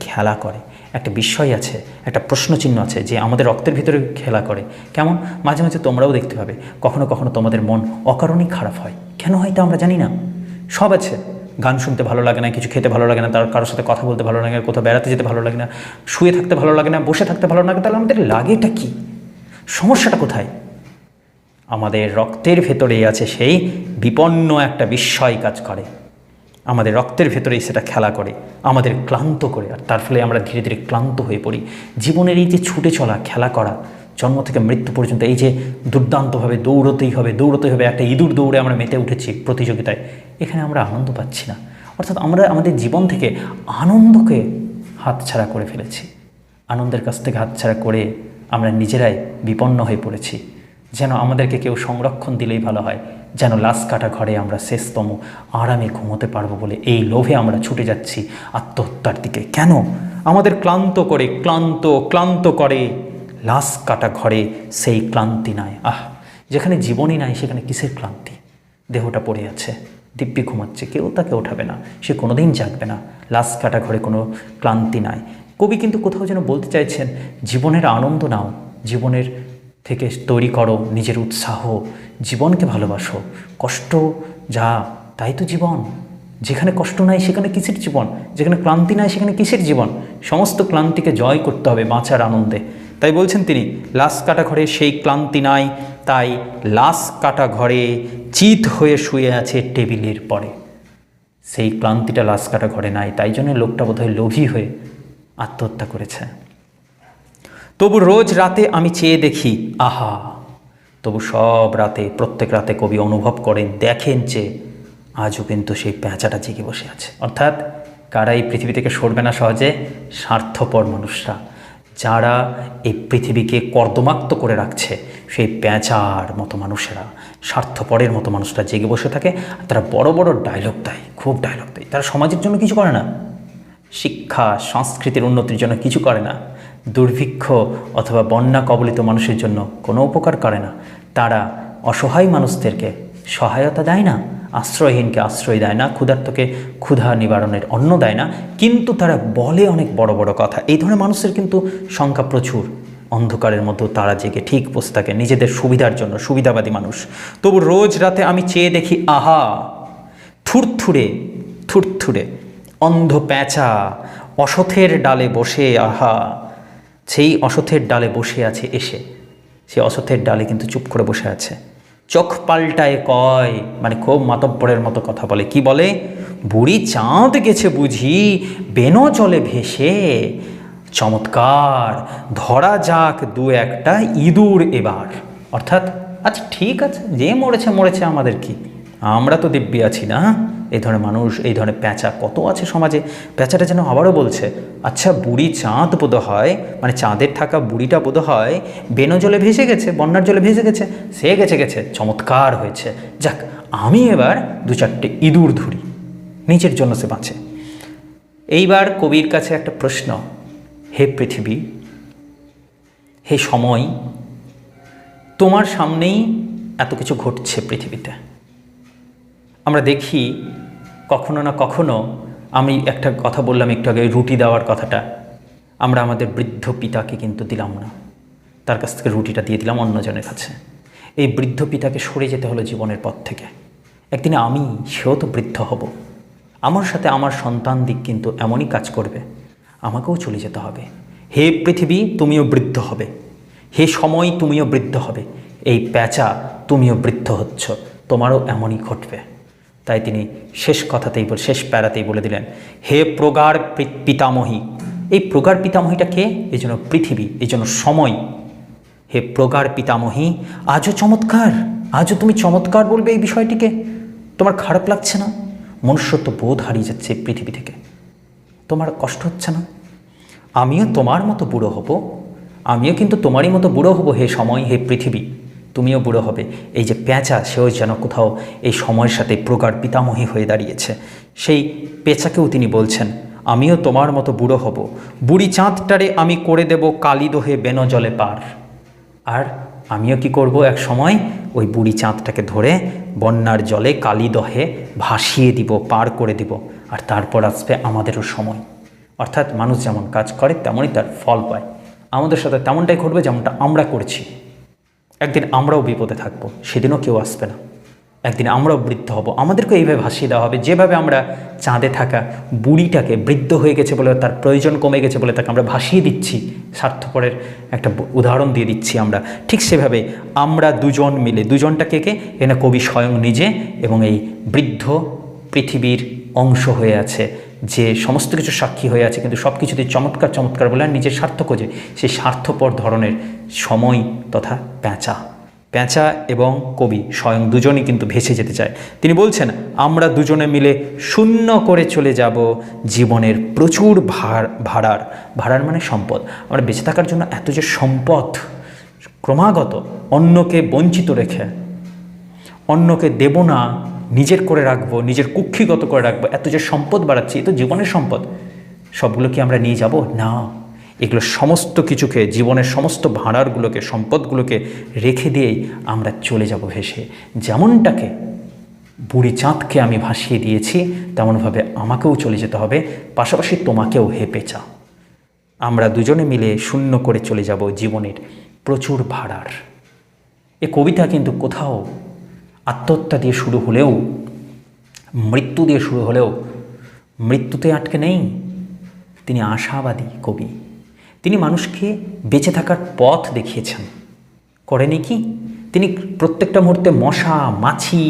খেলা করে। একটা বিস্ময় আছে, একটা প্রশ্নচিহ্ন আছে যে আমাদের রক্তের ভিতরে খেলা করে। কেমন? মাঝে মাঝে তোমরাও দেখতে পাবে কখনো কখনো তোমাদের মন অকারণেই খারাপ হয়। কেন হয় তা আমরা জানি না। সব আছে, গান শুনতে ভালো লাগে না, কিছু খেতে ভালো লাগে না, তার কারোর সাথে কথা বলতে ভালো লাগে না, কোথাও বেড়াতে যেতে ভালো লাগে না, শুয়ে থাকতে ভালো লাগে না, বসে থাকতে ভালো লাগে। তাহলে আমাদের লাগেটা কি? সমস্যাটা কোথায়? আমাদের রক্তের ভেতরেই আছে সেই বিপন্ন একটা বিস্ময় কাজ করে, আমাদের রক্তের ভেতরেই সেটা খেলা করে, আমাদের ক্লান্ত করে, আর তার ফলে আমরা ধীরে ধীরে ক্লান্ত হয়ে পড়ি। জীবনের এই যে ছুটে চলা, খেলা করা, জন্ম থেকে মৃত্যু পর্যন্ত এই যে দুর্দান্তভাবে দৌড়তেই হবে, একটা ইঁদুর দৌড়ে আমরা মেতে উঠেছি প্রতিযোগিতায়, এখানে আমরা আনন্দ পাচ্ছি না। অর্থাৎ আমরা আমাদের জীবন থেকে আনন্দকে হাতছাড়া করে ফেলেছি। আনন্দের কাছ থেকে হাতছাড়া করে আমরা নিজেরাই বিপন্ন হয়ে পড়েছি। যেন আমাদেরকে কেউ সংরক্ষণ দিলেই ভালো হয়, যেন লাশ কাটা ঘরে আমরা শেষতম আরামে ঘুমোতে পারবো বলে এই লোভে আমরা ছুটে যাচ্ছি আত্মহত্যার দিকে। কেন? আমাদের ক্লান্ত করে লাশ কাটা ঘরে সেই ক্লান্তি নাই। যেখানে জীবনই নাই সেখানে কিসের ক্লান্তি? দেহটা পড়ে আছে, দিব্যি ঘুমাচ্ছে, কেউ তাকে ওঠাবে না, সে কোনোদিন জাগবে না। লাশ কাটা ঘরে কোনো ক্লান্তি নাই। কবি কিন্তু কোথাও যেন বলতে চাইছেন, জীবনের আনন্দ নাও, জীবনের থেকে তৈরি করো নিজের উৎসাহ, জীবনকে ভালোবাসো। কষ্ট যা তাই তো জীবন। যেখানে কষ্ট নাই সেখানে কিসের জীবন? যেখানে ক্লান্তি নাই সেখানে কিসের জীবন? সমস্ত ক্লান্তিকে জয় করতে হবে বাঁচার আনন্দে। তাই বলছেন তিনি, লাশ কাটা ঘরে সেই ক্লান্তি নাই, তাই লাশ কাটা ঘরে চিত হয়ে শুয়ে আছে টেবিলের পরে। সেই ক্লান্তিটা লাশ কাটা ঘরে নাই, তাই জন্য লোকটা বোধহয় লোভী হয়ে আত্মহত্যা করেছে। তবু রোজ রাতে আমি চেয়ে দেখি, তবু সব রাতে, প্রত্যেক রাতে কবি অনুভব করেন, দেখেন যে আজও কিন্তু সেই পেঁচাটা জেগে বসে আছে। অর্থাৎ কারা এই পৃথিবী থেকে সরবে না সহজে? স্বার্থপর মানুষরা, যারা এই পৃথিবীকে কর্দমাক্ত করে রাখছে, সেই পেঁচার মতো মানুষেরা, স্বার্থপরের মতো মানুষরা জেগে বসে থাকে। আর তারা বড় বড় ডায়লগ দেয়, খুব ডায়লগ দেয়। তারা সমাজের জন্য কিছু করে না, শিক্ষা সংস্কৃতির উন্নতির জন্য কিছু করে না, দুর্ভিক্ষ অথবা বন্যা কবলিত মানুষের জন্য কোনো উপকার করে না। তারা অসহায় মানুষদেরকে সহায়তা দেয় না, আশ্রয়হীনকে আশ্রয় দেয় না, ক্ষুধার্তকে ক্ষুধা নিবারণের অন্ন দেয় না, কিন্তু তারা বলে অনেক বড় বড় কথা। এই ধরনের মানুষের কিন্তু সংখ্যা প্রচুর। অন্ধকারের মধ্যে তারা জেগে ঠিক বসে থাকে নিজেদের সুবিধার জন্য, সুবিধাবাদী মানুষ। তবু রোজ রাতে আমি চেয়ে দেখি, থুরথুরে অন্ধ পেঁচা অসথের ডালে বসে, সেই অসথের ডালে বসে আছে এসে। সে অসথের ডালে কিন্তু চুপ করে বসে আছে, চোখ পাল্টায় কয়, মানে খুব মাতব্বরের মতো কথা বলে। কি বলে? বুড়ি চাঁদ গেছে বুঝি বেনো জলে ভেসে, চমৎকার, ধরা যাক দু একটা ইঁদুর এবার। অর্থাৎ আচ্ছা ঠিক আছে, যে মরেছে আমাদের কি, আমরা তো দিব্যি আছি না। এই ধরনের মানুষ, এই ধরনের পেঁচা কত আছে সমাজে। পেঁচাটা যেন আবারও বলছে, আচ্ছা বুড়ি চাঁদ বোধ হয়, মানে চাঁদের থাকা বুড়িটা বোধ হয় বেনো জলে ভেসে গেছে, বন্যার জলে ভেসে গেছে, সে গেছে, চমৎকার হয়েছে, যাক আমি এবার দু চারটে ইঁদুর ধরি, নিজের জন্য সে বাঁচে। এইবার কবির কাছে একটা প্রশ্ন, হে পৃথিবী, হে সময়, তোমার সামনেই এত কিছু ঘটছে পৃথিবীতে। আমরা দেখি কখনো না কখনো, আমি একটা কথা বললাম একটু আগে, রুটি দেওয়ার কথাটা, আমরা আমাদের বৃদ্ধ পিতাকে কিন্তু দিলাম না, তার কাছ থেকে রুটিটা দিয়ে দিলাম অন্যজনের কাছে। এই বৃদ্ধ পিতাকে সরে যেতে হলো জীবনের পথ থেকে। একদিনে সেও তো বৃদ্ধ হব, আমার সাথে আমার সন্তান দিক কিন্তু এমনই কাজ করবে, আমাকেও চলে যেতে হবে। হে পৃথিবী, তুমিও বৃদ্ধ হবে, হে সময় তুমিও বৃদ্ধ হবে, এই পেঁচা তুমিও বৃদ্ধ হচ্ছ, তোমারও এমনই ঘটবে। তাই তিনি শেষ প্যারাতেই বলে দিলেন, হে প্রগাঢ় পিতামহী। এই প্রগাঢ় পিতামহীটা কে? এই জন্য পৃথিবী, এই জন্য সময়, হে প্রগাঢ় পিতামহী, আজও চমৎকার, আজও তুমি চমৎকার বলবে এই বিষয়টিকে? তোমার খারাপ লাগছে না? মনুষ্যত্ব বোধ হারিয়ে যাচ্ছে এই পৃথিবী থেকে, তোমার কষ্ট হচ্ছে না? আমিও তোমার মতো বুড়ো হব, আমিও কিন্তু তোমারই মতো বুড়ো হব হে সময়, হে পৃথিবী, তুমিও বুড়ো হবে। এই যে পেঁচা, সেও যেন কোথাও এই সময়ের সাথে প্রগাঢ় পিতামহী হয়ে দাঁড়িয়েছে। সেই পেঁচাকেও তিনি বলছেন, আমিও তোমার মতো বুড়ো হব, বুড়ি চাঁদটারে আমি করে দেব কালি দোহে বেন জলে পার। আর আমিও কি করব, এক সময় ওই বুড়ি চাঁদটাকে ধরে বন্যার জলে কালি দহে ভাসিয়ে দিব, পার করে দিব। আর তারপর আসবে আমাদেরও সময়। অর্থাৎ মানুষ যেমন কাজ করে তেমনই তার ফল পায়। আমাদের সাথে তেমনটাই ঘটবে যেমনটা আমরা করছি। একদিন আমরাও বিপদে থাকবো, সেদিনও কেউ আসবে না। একদিন আমরাও বৃদ্ধ হব, আমাদেরকে এইভাবে ভাসিয়ে দেওয়া হবে। যেভাবে আমরা চাঁদে থাকা বুড়িটাকে বৃদ্ধ হয়ে গেছে বলে, তার প্রয়োজন কমে গেছে বলে তাকে আমরা ভাসিয়ে দিচ্ছি, স্বার্থপরের একটা উদাহরণ দিয়ে দিচ্ছি আমরা, ঠিক সেভাবে আমরা দুজন মিলে, দুজনটা কে কে? এনা কবি স্বয়ং নিজে এবং এই বৃদ্ধ পৃথিবীর অংশ হয়ে আছে, যে সমস্ত কিছু সাক্ষী হয়ে আছে, কিন্তু সব কিছুতেই চমৎকার চমৎকার বলে আর নিজের স্বার্থ খোঁজে, সেই স্বার্থপর ধরনের সময় তথা পেঁচা। পেঁচা এবং কবি স্বয়ং দুজনই কিন্তু ভেসে যেতে চায়। তিনি বলছেন, আমরা দুজনে মিলে শূন্য করে চলে যাব জীবনের প্রচুর ভাড়ার মানে সম্পদ। আমরা বেঁচে থাকার জন্য এত যে সম্পদ ক্রমাগত অন্যকে বঞ্চিত রেখে, অন্যকে দেব না, নিজের করে রাখবো, নিজের কুক্ষিগত করে রাখবো, এত যে সম্পদ বাড়াচ্ছি, এ তো জীবনের সম্পদ। সবগুলো কি আমরা নিয়ে যাব? না, এগুলো সমস্ত কিছুকে, জীবনের সমস্ত ভাড়ারগুলোকে, সম্পদগুলোকে রেখে দিয়েই আমরা চলে যাব ভেসে। যেমনটাকে বুড়ি চাঁদকে আমি ভাসিয়ে দিয়েছি, তেমনভাবে আমাকেও চলে যেতে হবে, পাশাপাশি তোমাকেও, হে পেঁচা। আমরা দুজনে মিলে শূন্য করে চলে যাব জীবনের প্রচুর ভাড়ার। এ কবিতা কিন্তু কোথাও আত্মহত্যা দিয়ে শুরু হলেও, মৃত্যু দিয়ে শুরু হলেও মৃত্যুতে আটকে নেই। তিনি আশাবাদী কবি। তিনি মানুষকে বেঁচে থাকার পথ দেখিয়েছেন, করেনি কি? তিনি প্রত্যেকটা মুহূর্তে মশা, মাছি,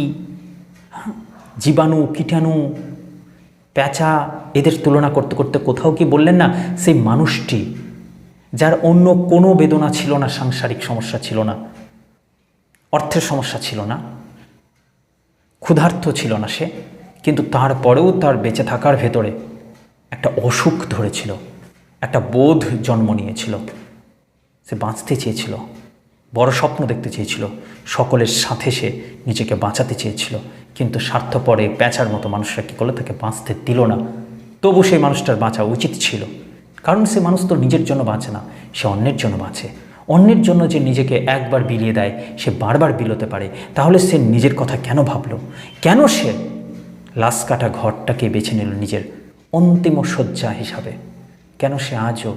জীবাণু, কীটাণু, পেঁচা এদের তুলনা করতে করতে কোথাও কি বললেন না, সেই মানুষটি যার অন্য কোনো বেদনা ছিল না, সাংসারিক সমস্যা ছিল না, অর্থের সমস্যা ছিল না, ক্ষুধার্ত ছিল না সে, কিন্তু তারপরেও তার বেঁচে থাকার ভেতরে একটা অসুখ ধরেছিল, একটা বোধ জন্ম নিয়েছিল। সে বাঁচতে চেয়েছিল, বড় স্বপ্ন দেখতে চেয়েছিল, সকলের সাথে সে নিজেকে বাঁচাতে চেয়েছিল, কিন্তু স্বার্থপরে পেঁচার মতো মানুষরা কী করলো, তাকে বাঁচতে দিল না। তবু সেই মানুষটার বাঁচা উচিত ছিল, কারণ সে মানুষ তো নিজের জন্য বাঁচে না, সে অন্যের জন্য বাঁচে। অন্যের জন্য যে নিজেকে একবার বিলিয়ে দেয়, সে বারবার বিলোতে পারে। তাহলে সে নিজের কথা কেন ভাবলো? কেন সে লাশ কাটা ঘরটাকে বেছে নিল নিজের অন্তিম শয্যা হিসাবে? কেন সে আজও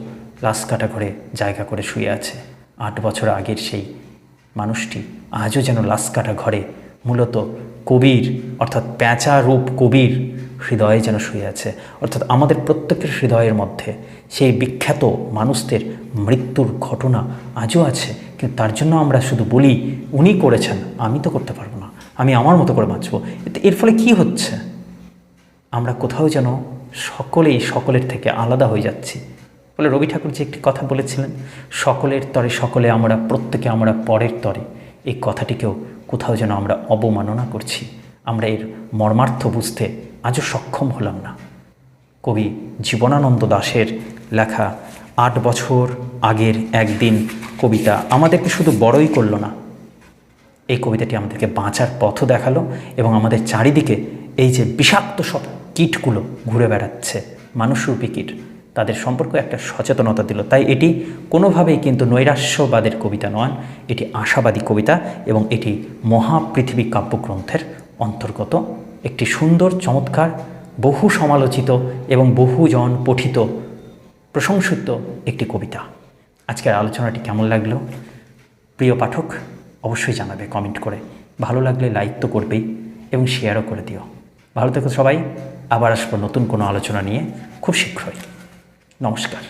লাশ কাটা ঘরে জায়গা করে শুয়ে আছে? 8 বছর আগের সেই মানুষটি আজও যেন লাশ কাটা ঘরে, মূলত কবির অর্থাৎ পেঁচা রূপ কবির হৃদয়ে যেন শুয়ে আছে। অর্থাৎ আমাদের প্রত্যেকের হৃদয়ের মধ্যে সেই বিখ্যাত মানুষদের মৃত্যুর ঘটনা আজও আছে, কিন্তু তার জন্য আমরা শুধু বলি উনি করেছেন, আমি তো করতে পারবো না, আমি আমার মতো করে বাঁচবো। এর ফলে কি হচ্ছে? আমরা কোথাও যেন সকলেই সকলের থেকে আলাদা হয়ে যাচ্ছি। বলে রবি ঠাকুর যে একটি কথা বলেছিলেন, সকলের তরে সকলে আমরা, প্রত্যেকে আমরা পরের তরে। এই কথাটিকেও কোথাও যেন আমরা অবমাননা করছি। আমরা এর মর্মার্থ বুঝতে আজও সক্ষম হলাম না। কবি জীবনানন্দ দাশের লেখা 8 বছর আগের একদিন কবিতা আমাদেরকে শুধু বড়ই করলো না, এই কবিতাটি আমাদেরকে বাঁচার পথও দেখালো এবং আমাদের চারিদিকে এই যে বিষাক্ত সব কীটগুলো ঘুরে বেড়াচ্ছে, মানুষরূপী কীট, তাদের সম্পর্কে একটা সচেতনতা দিল। তাই এটি কোনোভাবেই কিন্তু নৈরাশ্যবাদের কবিতা নয়, এটি আশাবাদী কবিতা এবং এটি মহাপৃথিবী কাব্যগ্রন্থের অন্তর্গত একটি সুন্দর, চমৎকার, বহু সমালোচিত এবং বহুজন পঠিত, প্রশংসিত একটি কবিতা। আজকের আলোচনাটি কেমন লাগলো প্রিয় পাঠক অবশ্যই জানাবে কমেন্ট করে। ভালো লাগলে লাইক তো করবেই এবং শেয়ারও করে দিও। ভালো থেকো সবাই, আবার আসবো নতুন কোনো আলোচনা নিয়ে খুব শীঘ্রই। নমস্কার।